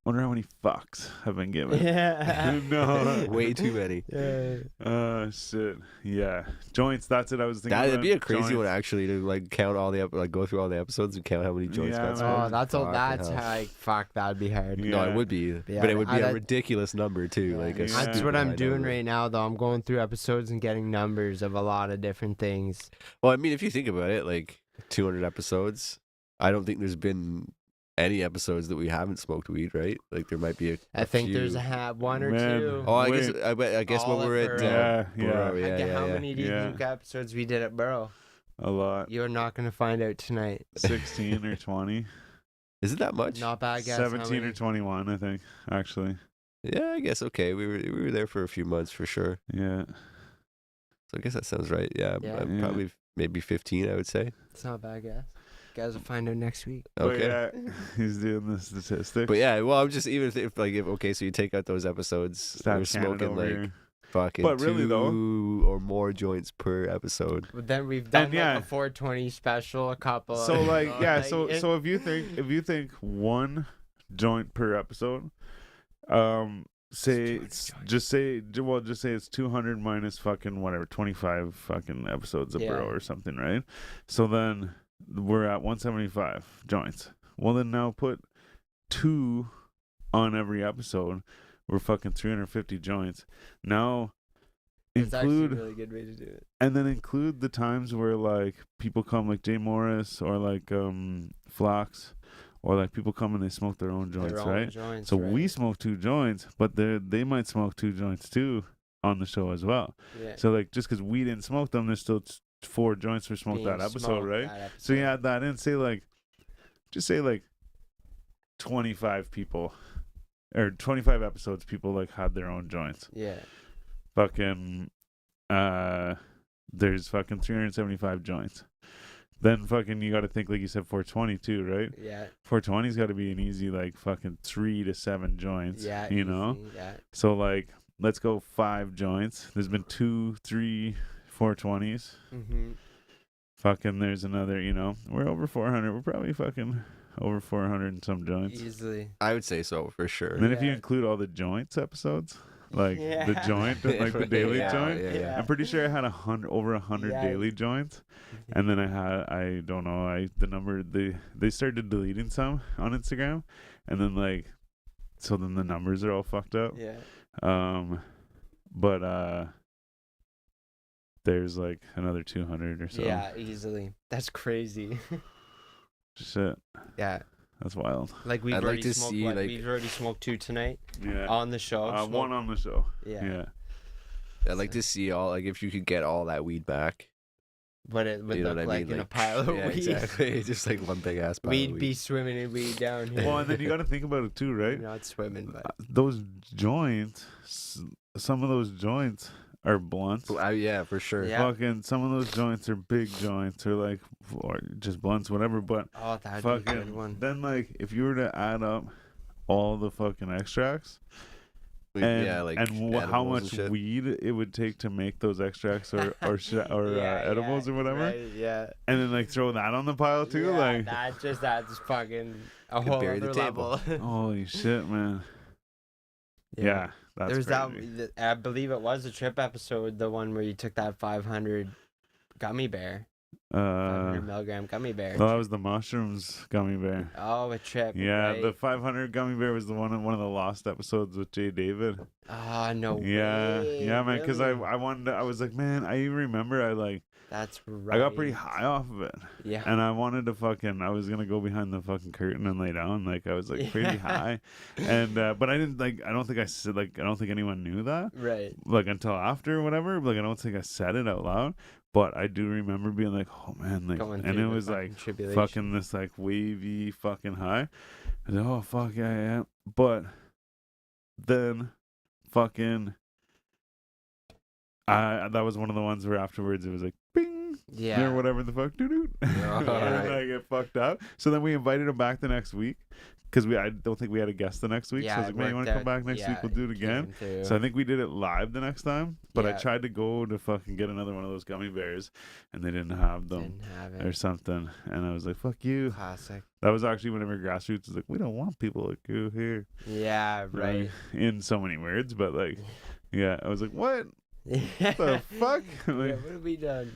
wonder how many fucks have been given. Yeah. No. Way too many. Shit. Yeah. Joints, that's it I was thinking That'd about. be a crazy Joints. one actually to like count all the like go through all the episodes and count how many joints Yeah, got man. smoked. Oh, that's all. Fucking That's hell. how. Fuck, that'd be hard. Yeah. No, it would be, Yeah, but it would be I- a ridiculous number too. Yeah. Like a Yeah. That's stupid what I'm high doing number. right now, though. I'm going through episodes and getting numbers of a lot of different things. Well, I mean, if you think about it, like 200 episodes, I don't think there's been any episodes that we haven't smoked weed, right? Like there might be a I think few. there's one or Man. two. Oh, I Wait. guess I guess All when we're at at Burrow. Burrow, Yeah. yeah, How yeah. many do you Yeah. think episodes we did at Burrow? A lot. You're not gonna find out tonight. 16 or 20. Is it that much? Not bad guess. 17 or 21, I think, actually. Yeah, I guess okay. We were there for a few months for sure. Yeah. So I guess that sounds right. Yeah, Yeah. Yeah. probably maybe 15. I would say. It's not a bad guess. Guys will find out next week. Okay. But yeah, he's doing the statistics. But yeah, well, I'm just even if okay, so you take out those episodes, Stop we're counting smoking over like here. fucking But really, though- 2 or more joints per episode. But then we've done And yeah. like a 420 special, a couple. So of, like, you know, yeah, like, so it- if you think one joint per episode, say it's just say it's 200 minus fucking whatever 25 fucking episodes of Yeah. Burrow or something, right? So then we're at 175 joints. Well, then now put 2 on every episode. We're fucking 350 joints. Now it's actually include a really good way to do it. and then include the times where like people come like Jay Morris or like Flox or like people come and they smoke their own joints, Their own right? joints, So right. we smoke 2 joints, but they might smoke 2 joints too on the show as well. Yeah. So like just because we didn't smoke them, there's still 4 joints were smoked Being that episode, smoked right? that So you episode. add that in, say like 25 people or 25 episodes people like had their own joints. Yeah. Fucking there's fucking 375 joints. Then fucking you got to think like you said 420 too, right? Yeah. 420's got to be an easy like fucking 3 to 7 joints. Yeah. you know. easy, Yeah. So like let's go 5 joints. There's been 2, 3, 420s. Mm-hmm. Fucking there's another. We're over 400. We're probably fucking over 400 and some joints. Easily. I would say so for sure. And then if you Yeah. include all the joints episodes, like the Yeah. joint, like the daily Yeah, joint. yeah. I'm pretty sure I had over 100 Yeah. daily joints, and then I don't know, the number they started deleting some on Instagram, and then like, so then the numbers are all fucked up. Yeah. But there's like another 200 or so. Yeah. Easily. That's crazy. Shit, Yeah. that's wild. Like we've I'd like already to smoked. see, What, like- we've already smoked 2 tonight Yeah. on the show. One on the show. Yeah. Yeah. I'd like to see all like if you could get all that weed back. But it would You know look what I like mean? in a pile of yeah, weed. Exactly. Just like one big ass pile. We'd of be weed. swimming in weed down here. Well, and then you got to think about it too, right? Not swimming, but Those joints, some of those joints are blunts. Yeah, for sure. Yeah. Fucking some of those joints are big joints or like or just blunts, whatever. But oh, that'd be a good fucking one. then like if you were to add up all the fucking extracts and yeah, like how edibles and much shit. weed it would take to make those extracts or Yeah, edibles yeah, or whatever, right, yeah. and then like throw that on the pile too, Yeah, like that just adds fucking a Could whole bury the other table. level. holy shit, man. Yeah, that's There was crazy. I believe it was a trip episode, the one where you took that 500 gummy bear, 500 milligram gummy bear. No, that was the mushrooms gummy bear. Oh, a trip. Yeah, right? the 500 gummy bear was the one of the lost episodes with Jay David. Oh, no Yeah, way. yeah, man. Because really? I wanted to, I was like, man, I even remember That's right. I got pretty high off of it, Yeah. and I wanted to I was gonna go behind the fucking curtain and lay down. Like I was like pretty Yeah. high, and but I didn't I don't think I said I don't think anyone knew that Right. until after or whatever. I don't think I said it out loud. But I do remember being like, oh man, like, Going and through it the was fucking like tribulation. fucking this like wavy fucking high. I was like, oh fuck yeah. But then fucking that was one of the ones where afterwards it was like bing Yeah. or whatever the fuck doo Yeah. and I get fucked up. So then we invited him back the next week because I don't think we had a guest the next week. Yeah, so I was like, man, you want to come back next week? We'll do it again. So I think we did it live the next time. But I Yeah. tried to go to fucking get another one of those gummy bears, and they didn't have them Didn't have or it. something. And I was like, fuck you. Classic. That was actually whenever Grassroots was like, we don't want people like you here. Yeah, right. In so many words, but like, yeah, I was like, what? Yeah. The fuck? Yeah, Like, what have we done?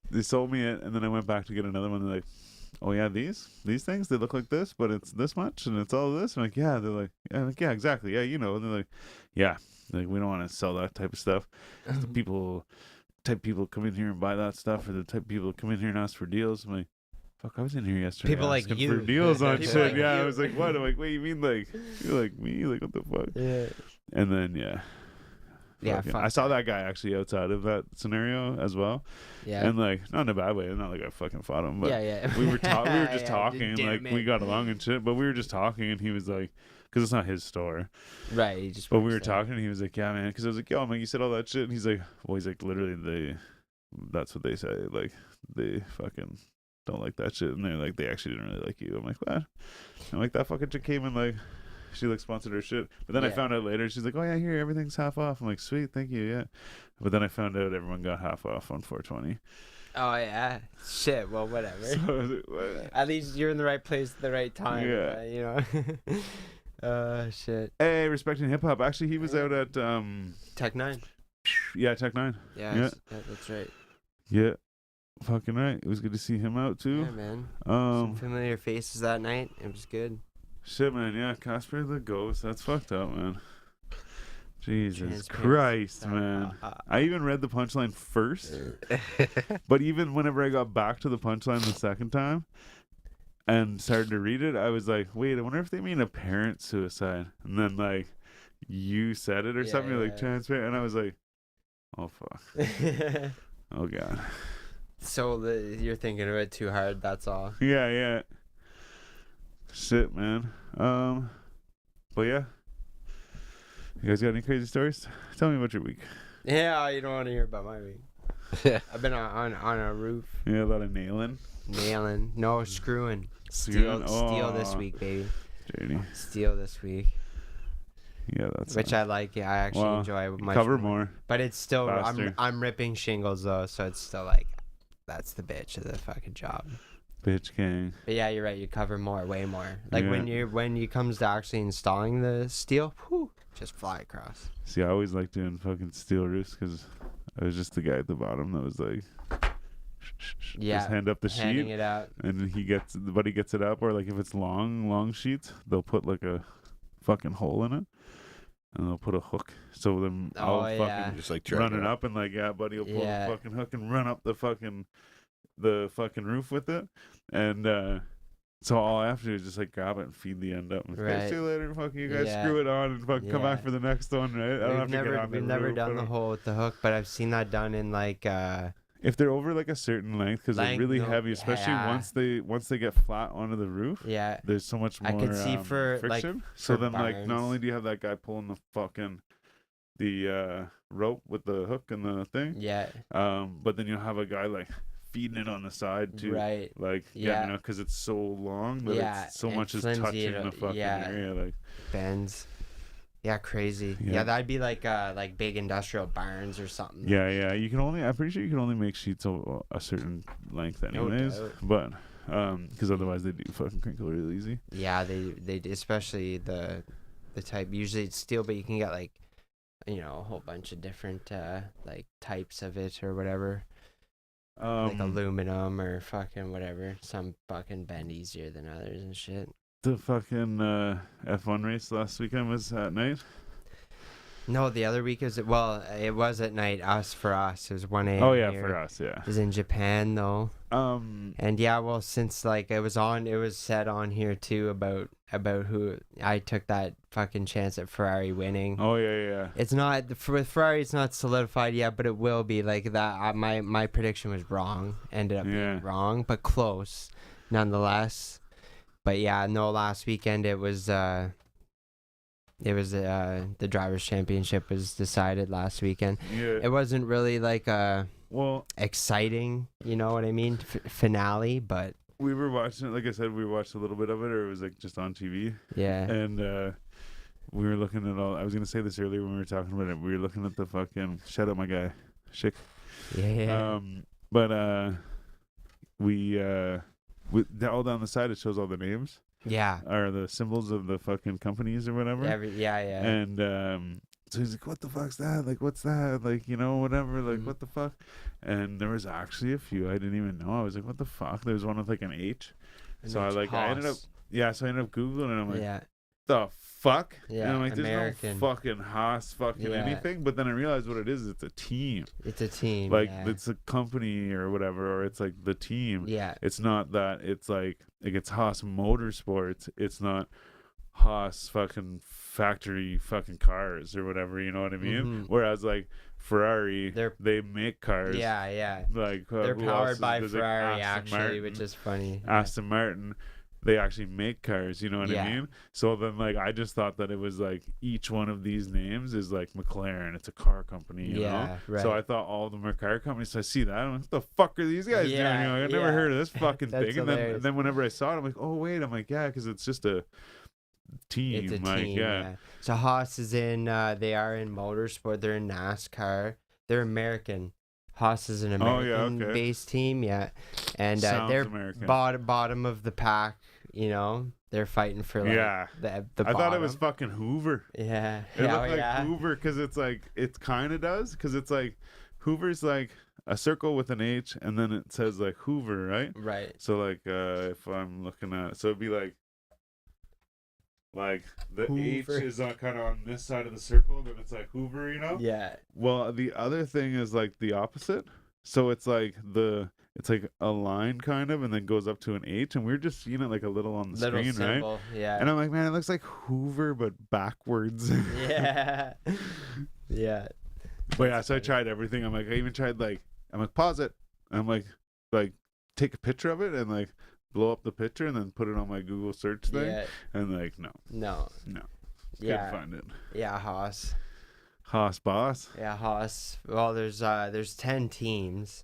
they sold me it, and then I went back to get another one. They're like, oh yeah, these things, they look like this, but it's this much, and it's all this. I'm like, yeah. They're like, yeah, exactly. Yeah, you know. And they're like, yeah, like we don't want to sell that type of stuff. The type people come in here and buy that stuff, or the type of people come in here and ask for deals. I'm like, fuck, I was in here yesterday. People like asking you. for deals on People shit. like Yeah, you. I was like, what? I'm like, wait, you mean like you're like me? Like what the fuck? Yeah. And then Yeah, fucking- fuck I saw that guy actually outside of that scenario as well, Yeah. and like not in a bad way. Not like I fucking fought him, but yeah. we were just Yeah, talking, damn like we it. got along and shit. But we were just talking, and he was like, because it's not his store, Right. He just but we works were there. talking, and he was like, yeah, man, because I was like, yo, man, you said all that shit, and he's like, well, he's like, literally, that's what they say, like they fucking don't like that shit, and they're like, they actually didn't really like you. I'm like, what? I'm like, that fucking chick came and like, she like sponsored her shit, but then I Yeah. found out later, she's like, oh yeah, here, everything's half off. I'm like, sweet, thank you, yeah. But then I found out everyone got half off on 420. Oh yeah. Shit. Well, whatever. So I was like, what? At least you're in the right place at the right time. Yeah. You know. Shit. Hey, respecting hip hop. Actually, he was out at Tech 9. yeah, Tech 9. Yeah. That's right. Yeah, fucking right. It was good to see him out too. Yeah, man. Some Um, familiar faces that night. It was good. shit, man. Yeah, Casper the Ghost. That's fucked up, man. Jesus Transparency. Christ, man. I even read the punchline first, but even whenever I got back to the punchline the second time and started to read it, I was like, wait, I wonder if they mean apparent suicide. And then like you said it or Yeah, something, you're like yeah. transparent, and I was like, oh fuck, oh god. So you're thinking of it too hard. That's all. Yeah. Shit, man. But yeah. You guys got any crazy stories? Tell me about your week. Yeah, you don't want to hear about my week. I've been on a roof Yeah, a lot of nailing. nailing. No, screwing. Screwing? Steel this Oh. week, baby. Dirty. Steel this week, Yeah, that's which I like. Yeah, I actually Well, enjoy much cover more. more. But it's still Faster. I'm ripping shingles though, so it's still like that's the bitch of the fucking job. Bitch gang. But yeah, you're right. You cover more, way more. Like when Yeah. you comes to actually installing the steel, whew, just fly across. See, I always like doing fucking steel roofs because I was just the guy at the bottom that was like, Yeah, just hand up the handing sheet, it out. and the buddy gets it up, or like if it's long sheets, they'll put like a fucking hole in it, and they'll put a hook. So then I'll Oh, fucking yeah. Just like run drag it up, and like, yeah, buddy will pull Yeah. the fucking hook and run up the fucking roof with it, and so all I have to do is just like grab it and feed the end up. And Right. see you later, fucking you guys Yeah. screw it on and fucking come back Yeah. for the next one, right? I don't have to get on the We've never roof, done the hole with the hook, but I've seen that done in like if they're over like a certain length, because they're Length, really no, heavy, especially yeah. once they get flat onto the roof. yeah. There's so much more I could see for, like, friction. So for then like not barns. only do you have that guy pulling the fucking rope with the hook and the thing, Yeah. but then you'll have a guy like feeding it on the side too. Right. Like, Yeah. you know, because it's so long that Yeah, it's so and much is flimsy, touching it'll- the fucking yeah. area. Like, Bends. Yeah, crazy. Yeah. Yeah, that'd be like big industrial barns or something. yeah. I'm pretty sure you can only make sheets a certain length No anyways. doubt. But because otherwise they do fucking crinkle real easy. Yeah, they especially the type. Usually it's steel, but you can get like, you know, a whole bunch of different like types of it or whatever. Like aluminum or fucking whatever. Some fucking bend easier than others and shit. The fucking F1 race last weekend was at night. No, the other week it was at night. For us. It was 1 a.m. Oh yeah, here. for us, yeah. It was in Japan though. And yeah, well, since like it was said on here too about who I took that fucking chance at Ferrari winning. Oh yeah. It's not with Ferrari. It's not solidified yet, but it will be like that. My prediction was wrong. Ended up being wrong, but close, nonetheless. But yeah, no. Last weekend it was the drivers' championship was decided last weekend. Yeah. It wasn't really like Well, exciting, you know what I mean, finale, but we were watching it. Like I said, we watched a little bit of it, or it was like just on TV. yeah. And we were looking at all. I was gonna say this earlier when we were talking about it. We were looking at the fucking. Shout out my guy, Schick. Yeah. But we all down the side it shows all the names. Yeah. Or the symbols of the fucking companies or whatever. Yeah. And so he's like, what the fuck's that? Like, what's that? Like, you know, whatever. Like, Mhm. what the fuck? And there was actually a few I didn't even know. I was like, what the fuck? There was one with like an H. So I ended up Googling and I'm like, yeah. the fuck? Yeah, And I'm like, there's American. no fucking Haas fucking Yeah. anything. But then I realized what it is. It's a team. It's a team. Like, yeah. it's a company or whatever, or it's like the team. Yeah. It's not that. It's like it's Haas Motorsports. It's not Haas fucking factory fucking cars or whatever, you know what I mean? Mhm. Whereas like Ferrari, They're- they make cars. Yeah. Like They're who powered else is- by there's, like, Ferrari, Aston actually, Martin, which is funny. Aston Martin. They actually make cars, you know what Yeah. I mean? So then like I just thought that it was like each one of these names is like McLaren. It's a car company, you know? Yeah, right. So I thought all of them are car companies. So I see that. I'm like, what the fuck are these guys Yeah, doing? You know, I never yeah. heard of this fucking That's thing. And hilarious. then whenever I saw it, I'm like, oh wait. I'm like, yeah, because it's just a team. It's a like, team. yeah. Yeah. So Haas is in. They are in motorsport. They're in NASCAR. They're American. Haas is an American-based team. Yeah, and Sounds they're American. bottom of the pack. You know, they're fighting for like Yeah. the I thought it bottom. was fucking Hoover. Yeah. It looked like yeah. Hoover because it's like it kind of does because it's like Hoover's like a circle with an H and then it says like Hoover, right? Right. So like if I'm looking at it, so it'd be like the H Hoover. is kind of on this side of the circle, then it's like Hoover, you know? Yeah. Well, the other thing is like the opposite. So it's like it's like a line kind of and then goes up to an H and we're just seeing it like a little on the Little screen, symbol. right? Yeah. And I'm like, man, it looks like Hoover but backwards. Yeah. Yeah. But yeah, so I tried everything. I even tried I'm like, pause it. I'm like take a picture of it and like blow up the picture and then put it on my Google search thing. Yeah. And like, no. Yeah. Couldn't find it. Yeah. Haas. Haas boss. Yeah, Haas. Well, there's 10 teams.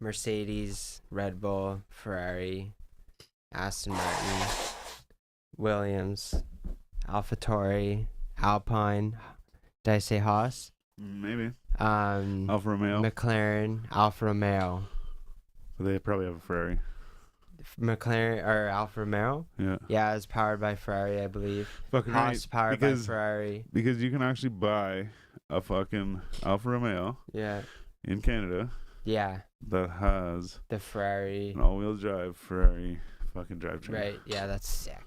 Mercedes, Red Bull, Ferrari, Aston Martin, Williams, AlphaTauri, Alpine. Did I say Haas? Maybe. Alfa Alfa Romeo. McLaren, Alfa Romeo. They probably have a Ferrari. McLaren or Alfa Romeo? Yeah. Yeah, it's powered by Ferrari, I believe. Fucking Haas right. powered by Ferrari. Because you can actually buy a fucking Alfa Romeo Yeah. in Canada Yeah. that has The Ferrari. an all-wheel drive Ferrari fucking drivetrain. Right. Yeah, that's sick.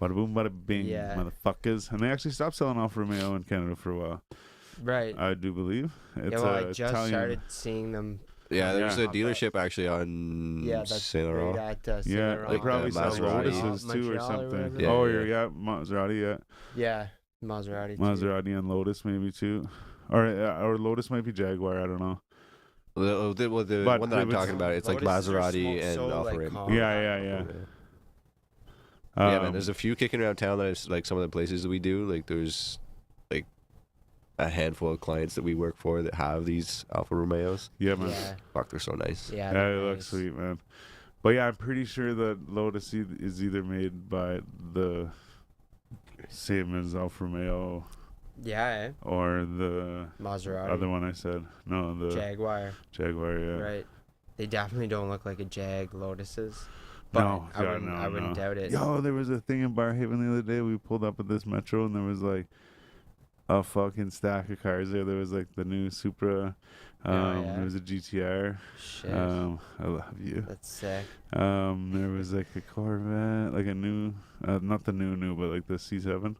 Bada boom, bada bing, Yeah. motherfuckers. And they actually stopped selling Alfa Romeo in Canada for a while. Right. I do believe. It's Yeah, well, I just Italian. started seeing them. Yeah, there's Yeah. a dealership actually on Yeah, that's Saint right Laurent. at Yeah, Saint they Laurent. probably Like, sell Maserati. Lotuses too or Montreal or something. whatever. Yeah, Oh, yeah. Maserati, yeah. Yeah, Maserati. too. Maserati and Lotus maybe too. Or Lotus might be Jaguar, I don't know. The But one that I'm it was- talking about, it's like Lotus is Maserati so- and so, Alfa like, Romeo. calm. Yeah. Yeah, man, there's a few kicking around town that is like some of the places that we do. Like there's like a handful of clients that we work for that have these Alfa Romeos. Yeah, man. Yeah, Fuck, they're so nice. yeah. Yeah, they're it looks nice. sweet, man. But yeah, I'm pretty sure that Lotus is either made by the same as Alfa Romeo Yeah, or the Maserati. other one I said. No, the Jaguar. Jaguar, yeah. Right. They definitely don't look like a Jag Lotuses. No, But I yeah, wouldn't, no, I wouldn't no. doubt it. Yo, there was a thing in Barhaven the other day. We pulled up at this Metro and there was like a fucking stack of cars there. There was like the new Supra. yeah. There was a GTR. Shit. I love you. That's sick. There was like a Corvette, like a new, not the new, but like the C7.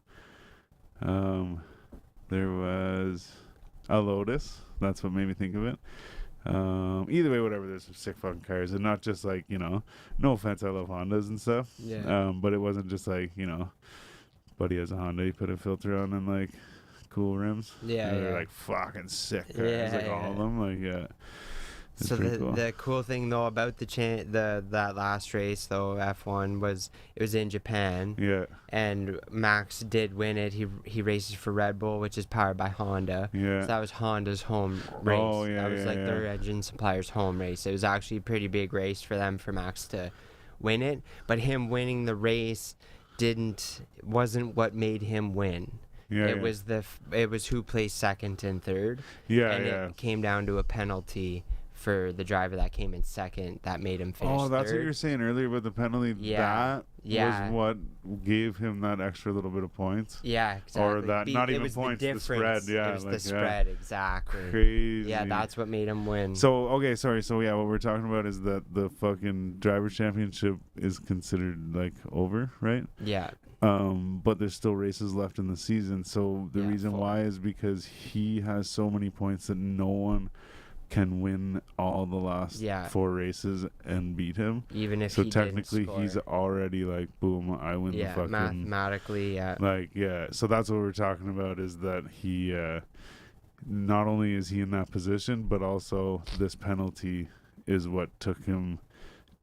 There was a Lotus. That's what made me think of it. Either way, whatever. There's some sick fucking cars, and not just like, you know. No offense, I love Hondas and stuff. Yeah. But it wasn't just like, you know, buddy has a Honda. He put a filter on and like cool rims. Yeah, And they're yeah. like fucking sick cars, Yeah, like all of them. Like yeah. It's So pretty the cool thing though about that last race though, F1, was it was in Japan, Yeah, and Max did win it. He races for Red Bull, which is powered by Honda. yeah. So that was Honda's home race. Oh, yeah, that was yeah, like yeah. their engine supplier's home race. It was actually a pretty big race for them, for Max to win it. But him winning the race wasn't what made him win. Yeah, It was it was who placed second and third. yeah, And yeah. it came down to a penalty for the driver that came in second that made him finish Oh, that's third. what you were saying earlier about the penalty. Yeah, That yeah. was what gave him that extra little bit of points. Yeah, exactly. Or that, not it even was points, the the difference. spread. Yeah, it was like, the spread, exactly. Crazy. Yeah, that's what made him win. So, okay, sorry. So, yeah, what we're talking about is that the fucking driver championship is considered, like, over, right? Yeah, But there's still races left in the season. So, the Yeah, reason full. why is because he has so many points that no one can win all the last Yeah. 4 races and beat him. even if So he technically didn't he's score. already like, boom, I win Yeah, the fucking mathematically, yeah. like, yeah. So that's what we're talking about, is that he not only is he in that position, but also this penalty is what took him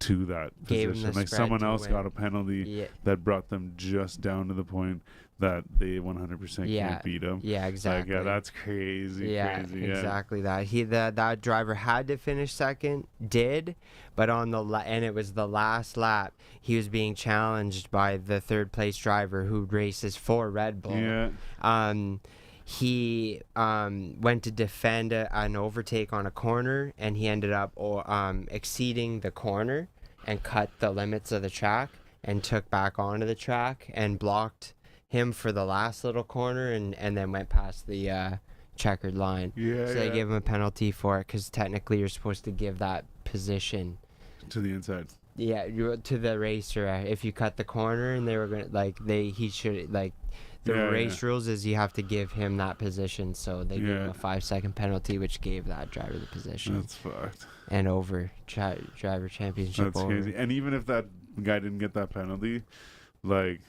to that Gave him position. the Like spread someone to else win. got a penalty Yeah, that brought them just down to the point that they 100% Yeah, can't beat him. yeah, exactly. Like, yeah, that's crazy. Yeah, Crazy. Yeah. exactly that. That driver had to finish second, did, but on and it was the last lap. He was being challenged by the third place driver who races for Red Bull. Yeah. He went to defend an overtake on a corner, and he ended up exceeding the corner and cut the limits of the track and took back onto the track and blocked him for the last little corner, and then went past the checkered line. Yeah. So they gave him a penalty for it, because technically you're supposed to give that position. To the inside. Yeah, to the racer if you cut the corner, and they were gonna he should the Yeah, race rules is you have to give him that position. So they gave him Yeah. a 5-second penalty, which gave that driver the position That's fucked. and over driver championship. That's over. crazy. And even if that guy didn't get that penalty, like,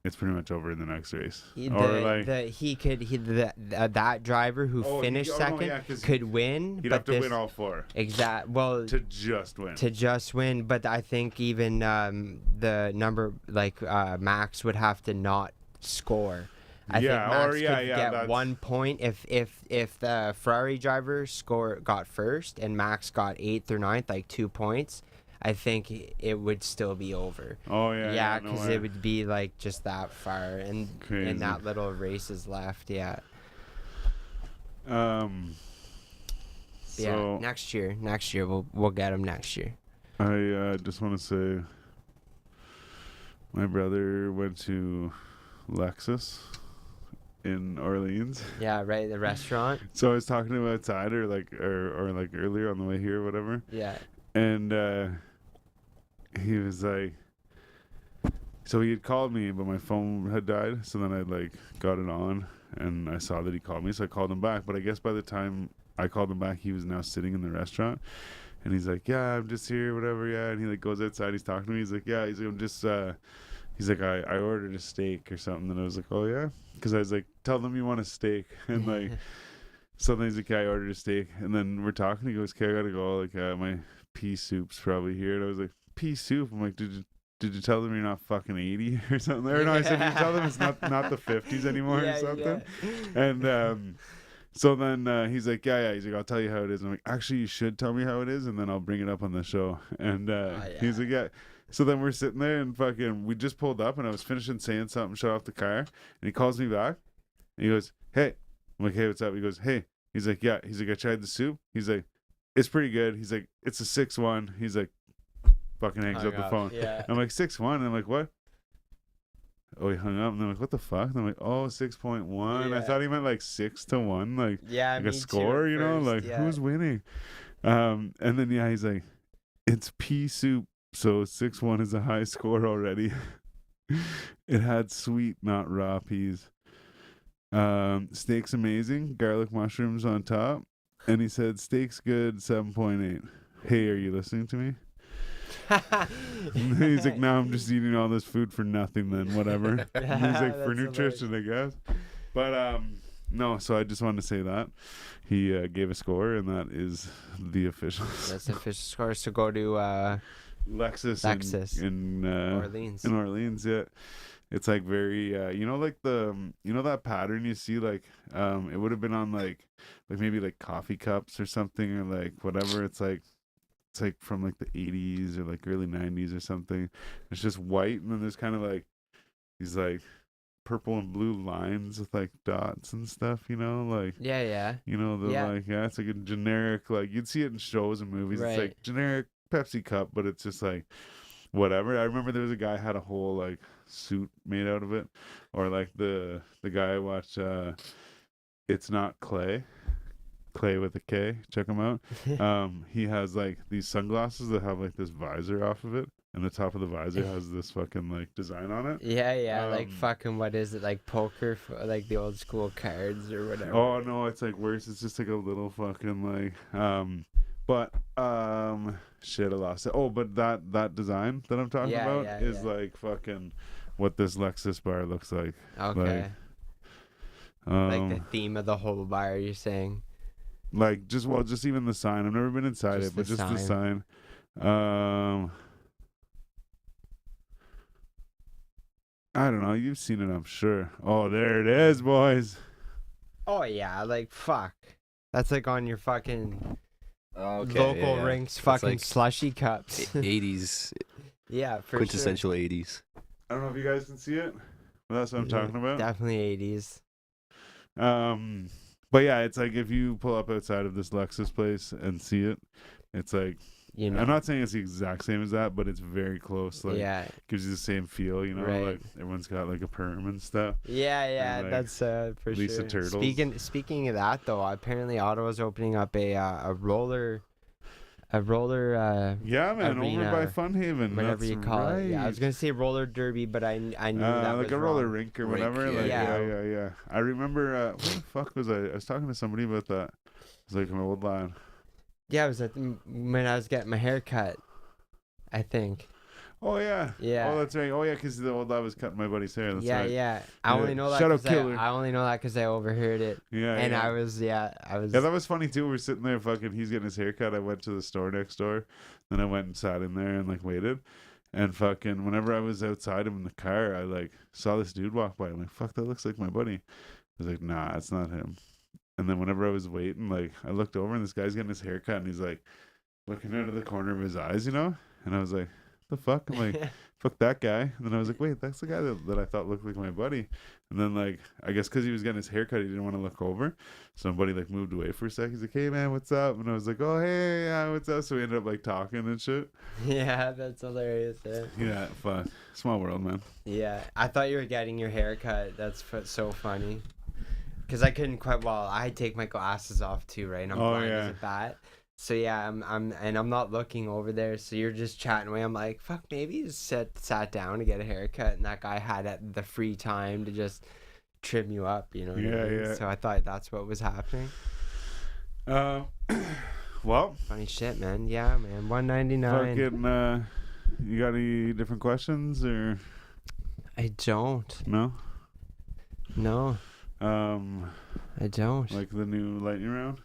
it's pretty much over in the next race. That driver who finished second 'cause could win. he'd but have to win all 4 Well, to just win. to just win, but I think even the number Max would have to not score. I think Max could get that's 1 point if the Ferrari driver got first and Max got 8th or 9th, like 2 points. I think it would still be over. Oh yeah. Yeah, no because way. it would be like just that far, and Crazy. that little races left. Yeah. So Yeah. Next year we'll get him next year. I just want to say, my brother went to Lexus in Orleans. Yeah, right. The restaurant. So I was talking to him outside, or earlier on the way here or whatever, Yeah. and he was like, so he had called me, but my phone had died. So then I got it on, and I saw that he called me, so I called him back. But I guess by the time I called him back, he was now sitting in the restaurant, and he's like, "Yeah, I'm just here, whatever." Yeah, and he goes outside. He's talking to me. He's like, "Yeah," he's like, "I'm just." He's like, I ordered a steak or something, and I was like, "Oh yeah," because I was like, "Tell them you want a steak," and so then he's like, "Yeah, I ordered a steak," and then we're talking. He goes, "Okay, I gotta go. My pea soup's probably here," and I was like, "Pea soup?" I'm like, "Did you tell them you're not fucking 80 or something?" Or no, I said, "Did you tell them it's not the 50s anymore or something?" Yeah. And so then he's like, yeah. He's like, "I'll tell you how it is." And I'm like, "Actually, you should tell me how it is, and then I'll bring it up on the show." And he's like, "Yeah." So then we're sitting there, and we just pulled up, and I was finishing saying something, shut off the car, and he calls me back, and he goes, "Hey." I'm like, "Hey, what's up?" He goes, "Hey." He's like, "Yeah." He's like, "I tried the soup." He's like, "It's pretty good." He's like, "It's a 6-1. He's like, fucking hangs up the phone. Yeah. I'm like, 6-1. And I'm like, "What?" Oh, he hung up, and I'm like, "What the fuck?" And I'm like, "Oh, 6.1. I Yeah. thought he meant like 6-1, like Yeah, a score, too, you know, first, like yeah. who's winning?" And then he's like, "It's pea soup, so 6-1 is a high score already." It had sweet, not raw peas. Steak's amazing. Garlic mushrooms on top. And he said, steak's good, 7.8. Hey, are you listening to me? He's like, no, I'm just eating all this food for nothing then, whatever. And he's like, for nutrition, I guess. But, no, so I just wanted to say that. He gave a score, and that is the official. That's the official score. So go to Lexus. In Orleans. In Orleans, yeah. It's like very, like that pattern you see, like, it would have been on like maybe like coffee cups or something, or like whatever. It's like from like the 80s or like early 90s or something. It's just white, and then there's kind of like these like purple and blue lines with like dots and stuff, like yeah. It's like a generic, like you'd see it in shows and movies. Right. It's like generic Pepsi cup, but it's just like whatever. I remember there was a guy had a whole like suit made out of it, or like the guy I watched, It's Not Clay with a K, check him out. He has like these sunglasses that have like this visor off of it, and the top of the visor has this fucking like design on it. Yeah, like fucking, what is it, like poker, like the old school cards or whatever? Oh no, it's like worse. It's just like a little fucking like shit, I lost it. Oh, but that design that I'm talking about is like fucking what this Lexus bar looks like. Okay. Like the theme of the whole bar, you're saying? Like just even the sign. I've never been inside it, but just the sign. I don't know. You've seen it, I'm sure. Oh, there it is, boys. Oh yeah, like fuck. That's like on your fucking local rinks, fucking like slushy cups. 80s. Yeah, for quintessential sure. 80s. I don't know if you guys can see it, but that's what I'm talking about. Definitely 80s. But yeah, it's like if you pull up outside of this Lexus place and see it, it's like, I'm not saying it's the exact same as that, but it's very close. Like, gives you the same feel, right. Like everyone's got like a perm and stuff. Yeah, and, like, that's for Lisa sure. Turtles. Speaking of that though, apparently Ottawa's opening up a roller. Yeah, man, arena, over by Funhaven. Whatever that's you call right. it. Yeah, I was gonna say roller derby, but I knew that like was a roller wrong. rink or whatever. Yeah. I remember. What the fuck was I? I was talking to somebody about that. It was like an old lad. Yeah, it was when I was getting my hair cut, I think. Oh yeah. Yeah. Oh, that's right. Oh yeah, because the old lad was cutting my buddy's hair. That's right. Yeah. I only know that. Shut up, killer. I only know that because I overheard it. Yeah. And yeah. I was. Yeah, that was funny too. We're sitting there, fucking. He's getting his hair cut. I went to the store next door, then I went and sat in there and like waited, and fucking. Whenever I was outside him in the car, I like saw this dude walk by. I'm like, fuck, that looks like my buddy. I was like, nah, it's not him. And then whenever I was waiting, like I looked over and this guy's getting his hair cut, and he's like looking out of the corner of his eyes, And I was like, the fuck? I'm like, fuck that guy. And then I was like, wait, that's the guy that I thought looked like my buddy. And then like, I guess because he was getting his hair cut, he didn't want to look over. Somebody like moved away for a sec. He's like, hey man, what's up? And I was like, oh hey, yeah, what's up? So we ended up like talking and shit. Yeah, that's hilarious. Yeah, fun. Small world, man. Yeah, I thought you were getting your hair cut. That's so funny. Because I couldn't quite. Well, I take my glasses off too, right? And I'm blind as a bat. So yeah, I'm not looking over there. So you're just chatting away. I'm like, fuck, maybe you just sat down to get a haircut, and that guy had the free time to just trim you up, Yeah. So I thought that's what was happening. Well, funny shit, man. Yeah, man. $199. Fucking, you got any different questions or? I don't. No. I don't. Like the new lightning round.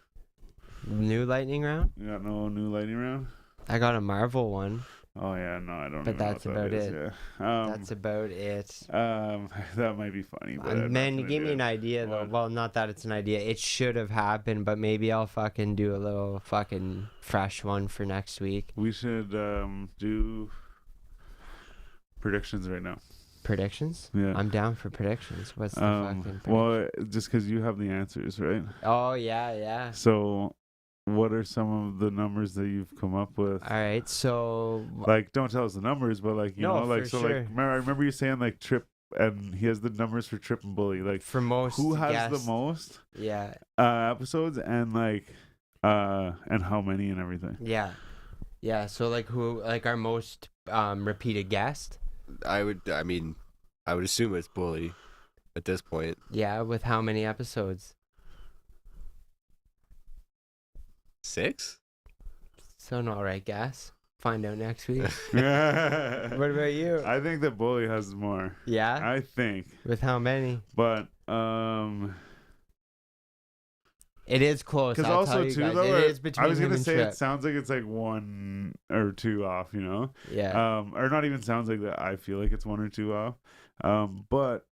New lightning round? You got no new lightning round? I got a Marvel one. Oh yeah, no, I don't. But that's about it. Yeah. That's about it. That might be funny. But man, you gave me an idea though. Well, not that it's an idea. It should have happened, but maybe I'll fucking do a little fucking fresh one for next week. We should do predictions right now. Predictions? Yeah. I'm down for predictions. What's the fucking prediction? Well, just because you have the answers, right? Oh, yeah. So, what are some of the numbers that you've come up with? All right, so... Like, don't tell us the numbers, but like, you know, like, so sure. like, I remember you saying like Trip, and he has the numbers for Trip and Bully. Like, for most who has guests, the most? Yeah. Episodes and like, and how many and everything. Yeah. So like, who like our most repeated guest? I would assume it's Bully. at this point. Yeah, with how many episodes? 6? So an alright guess. Find out next week. What about you? I think the bully has more. Yeah? I think. With how many? But it is close. because I'll tell also you too guys. though, It is between I was him gonna and say Trip. it sounds like it's like 1 or 2 off, you know. Yeah. Or not even sounds like that. I feel like it's 1 or 2 off. But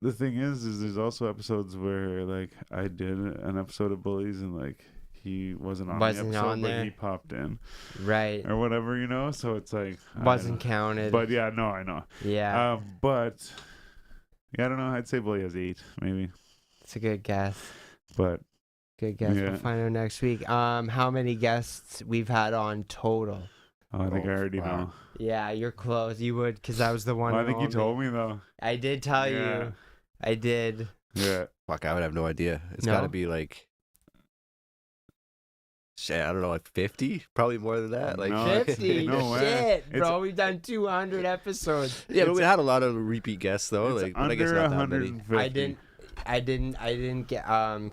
the thing is there's also episodes where like I did an episode of Bullies and like he wasn't on the episode, on but there. he popped in Right. or whatever, you know. So it's like Wasn't counted. But yeah, no, I know. Yeah. But yeah, I don't know. I'd say Bully has 8, maybe. It's a good guess. But Good guess. Yeah. We'll find out next week. How many guests we've had on total? I think I already wow. know. Yeah, you're close. You would, because I was the one. Well, I who think you told me though. I did tell Yeah. you. I did. Yeah. Fuck, I would have no idea. It's No? got to be like, shit, I don't know, like 50? Probably more than that. Like No, 50. no way. Shit, bro. It's- We've done 200 episodes. Yeah, but we had a lot of repeat guests though. It's Like, but I guess under not that many. 150. I didn't get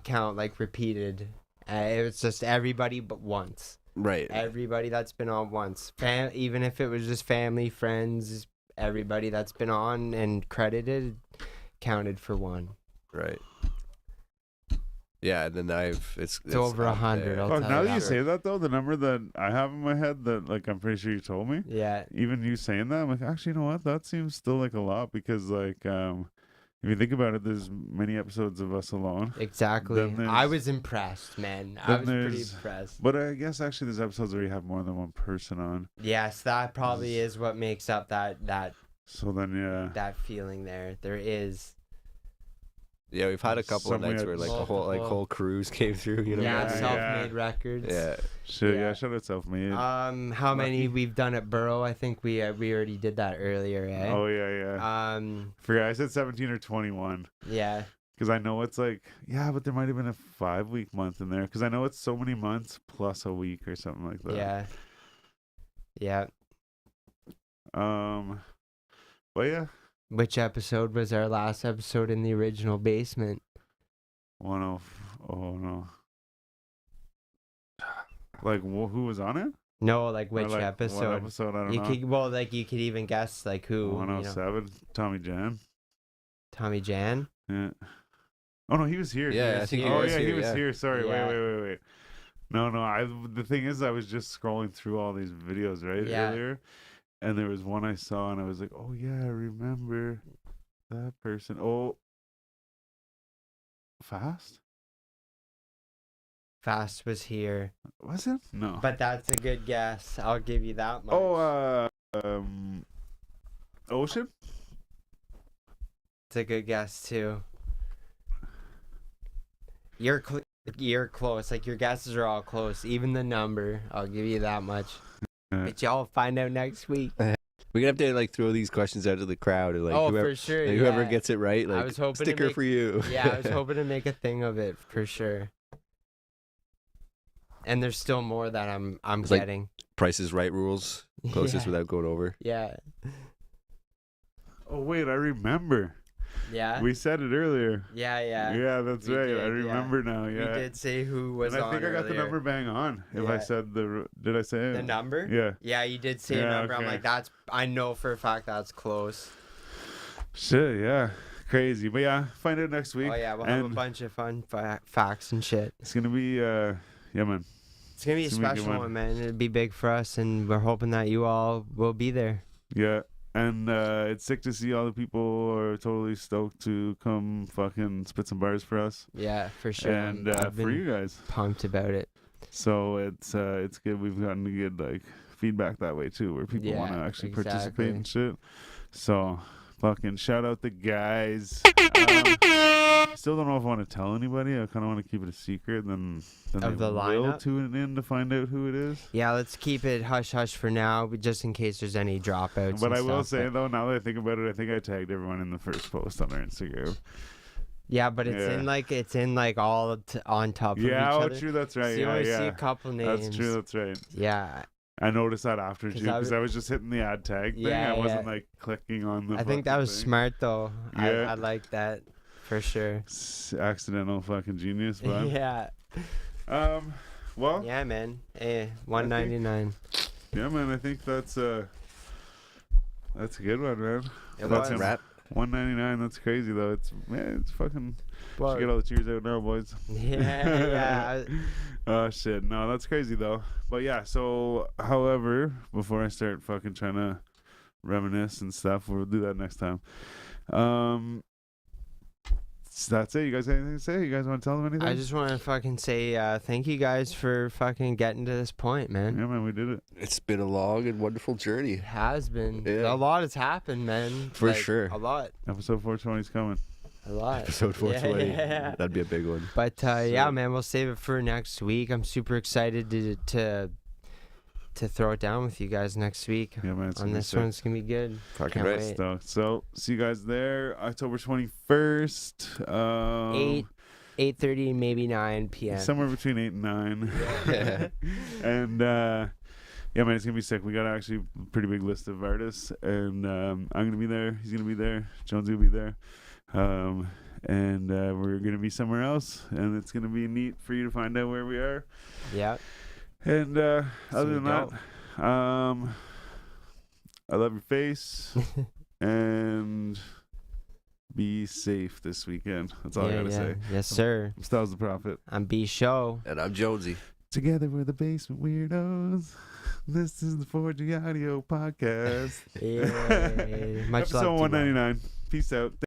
count like repeated. It was just everybody but once. Right. Everybody that's been on once. Even if it was just family, friends, everybody that's been on and credited counted for one. Right. Yeah, and then it's over up 100, there. I'll Oh, tell now you that you that. say that though, the number that I have in my head that like I'm pretty sure you told me. Yeah. Even you saying that, I'm like, actually, you know what? That seems still like a lot because like if you think about it, there's many episodes of us alone. Exactly. Then there's- I was impressed, man. I then was pretty there's- impressed. But I guess actually there's episodes where you have more than one person on. Yes, that probably is what makes up that So then yeah. feeling there. There is. Yeah, we've had a couple of Some we nights had where like multiple- whole crews came through. You know. Yeah, Yeah, self-made records. Yeah. Shit, Yeah. yeah, shout out self-made. How many Lucky. we've done at Burrow? I think we already did that earlier, eh? Oh yeah, yeah. Forgot I said 17 or 21 Yeah. because I know it's like yeah, but there might have been a 5-week month in there because I know it's so many months plus a week or something like that. Yeah. Yeah. But yeah, Which episode was our last episode in the original basement? oh no, like who was on it? No, like Or, which like, episode? What episode? I don't You know. could you could even guess like who. You know, 107. Tommy Jan. Tommy Jan. Yeah. Oh no, he was here. Yeah, He I think was he Oh was yeah, here. he was yeah. here. Sorry, Yeah. wait. No. The thing is, I was just scrolling through all these videos Yeah. earlier, and there was one I saw, and I was like, oh yeah, I remember that person. Oh, Fast Fast was here, was it? No. but that's a good guess. I'll give you that much. Ocean. It's a good guess too. You're close. Like your guesses are all close. Even the number, I'll give you that much. But y'all find out next week. We're gonna have to like throw these questions out to the crowd and like whoever, for sure. like, whoever yeah. gets it right, like was hoping to sticker make- for you. Yeah, I was hoping to make a thing of it for sure. And there's still more that I'm It's like- getting. Price is Right rules. Closest yeah. without going over. Yeah. Oh wait, I remember. Yeah. We said it earlier. Yeah. Yeah, that's We right. did, I yeah. remember now. We Yeah. did say who was and I on think I got the earlier. number bang on. If I Yeah. said did I say it? The number? Yeah. Yeah, you did say a Yeah, number. I'm okay. like, I know for a fact that's close. Shit, yeah. Crazy. But yeah, find out next week. Oh yeah, we'll have a And bunch of fun facts and shit. it's gonna be yeah man. It's gonna be a It's gonna be a good special one. one, man. It'll be big for us, and we're hoping that you all will be there. Yeah. And it's sick to see all the people are totally stoked to come fucking spit some bars for us. Yeah, for sure. And I've for been you guys. pumped about it. So it's good. We've gotten good like feedback that way too, where people Yeah, want to actually exactly. participate and shit. So fucking shout out the guys. Still don't know if I want to tell anybody. I kind of want to keep it a secret. Then Of they the will lineup? tune in to find out who it is. Yeah, let's keep it hush hush for now, but just in case there's any dropouts. But and I will stuff, say but- though, now that I think about it, I think I tagged everyone in the first post on our Instagram. Yeah, but it's Yeah. in like all on top of Yeah, each oh other. true, that's right. So you Yeah, always see yeah. a couple names. That's true, that's right. Yeah, I noticed that after 'Cause too, I because was- I was just hitting the ad tag thing. Yeah, I wasn't yeah. like clicking on the. I think that fucking was thing. smart though. Yeah. I like that. For sure. Accidental fucking genius, but Yeah. well, Yeah, man. $1.99. yeah, man. I think that's a good one, man. That's a wrap. $1.99. That's crazy though. It's fucking. Well, Should get all the cheers out now, boys. yeah. Oh shit. No, that's crazy though. But yeah. So, however, before I start fucking trying to reminisce and stuff, we'll do that next time. So that's it. You guys got anything to say? You guys want to tell them anything? I just want to fucking say thank you guys for fucking getting to this point, man. Yeah, man, we did it. It's been a long and wonderful journey. It has been. Yeah. A lot has happened, man. For sure. A lot. Episode 420 is coming. A lot. Episode 420. Yeah. That'd be a big one. But yeah, man, we'll save it for next week. I'm super excited to throw it down with you guys next week. Yeah, man. On this one, it's gonna be good. Fucking Can't right. wait. So, see you guys there, October 21st. 8:30, maybe 9 p.m. Somewhere between 8 and 9. Yeah. And yeah, man, it's gonna be sick. We got actually a pretty big list of artists, and I'm gonna be there. He's gonna be there. Jonesy will be there. And we're gonna be somewhere else, and it's gonna be neat for you to find out where we are. Yeah. And other than that, dope. I love your face, and be safe this weekend. That's all I gotta say. Yes, sir. I'm Styles the Prophet. I'm B Show. And I'm Jonesy. Together we're the Basement Weirdos. This is the 4G Audio Podcast. Yeah. Much Episode love to you, man. 199. Peace out.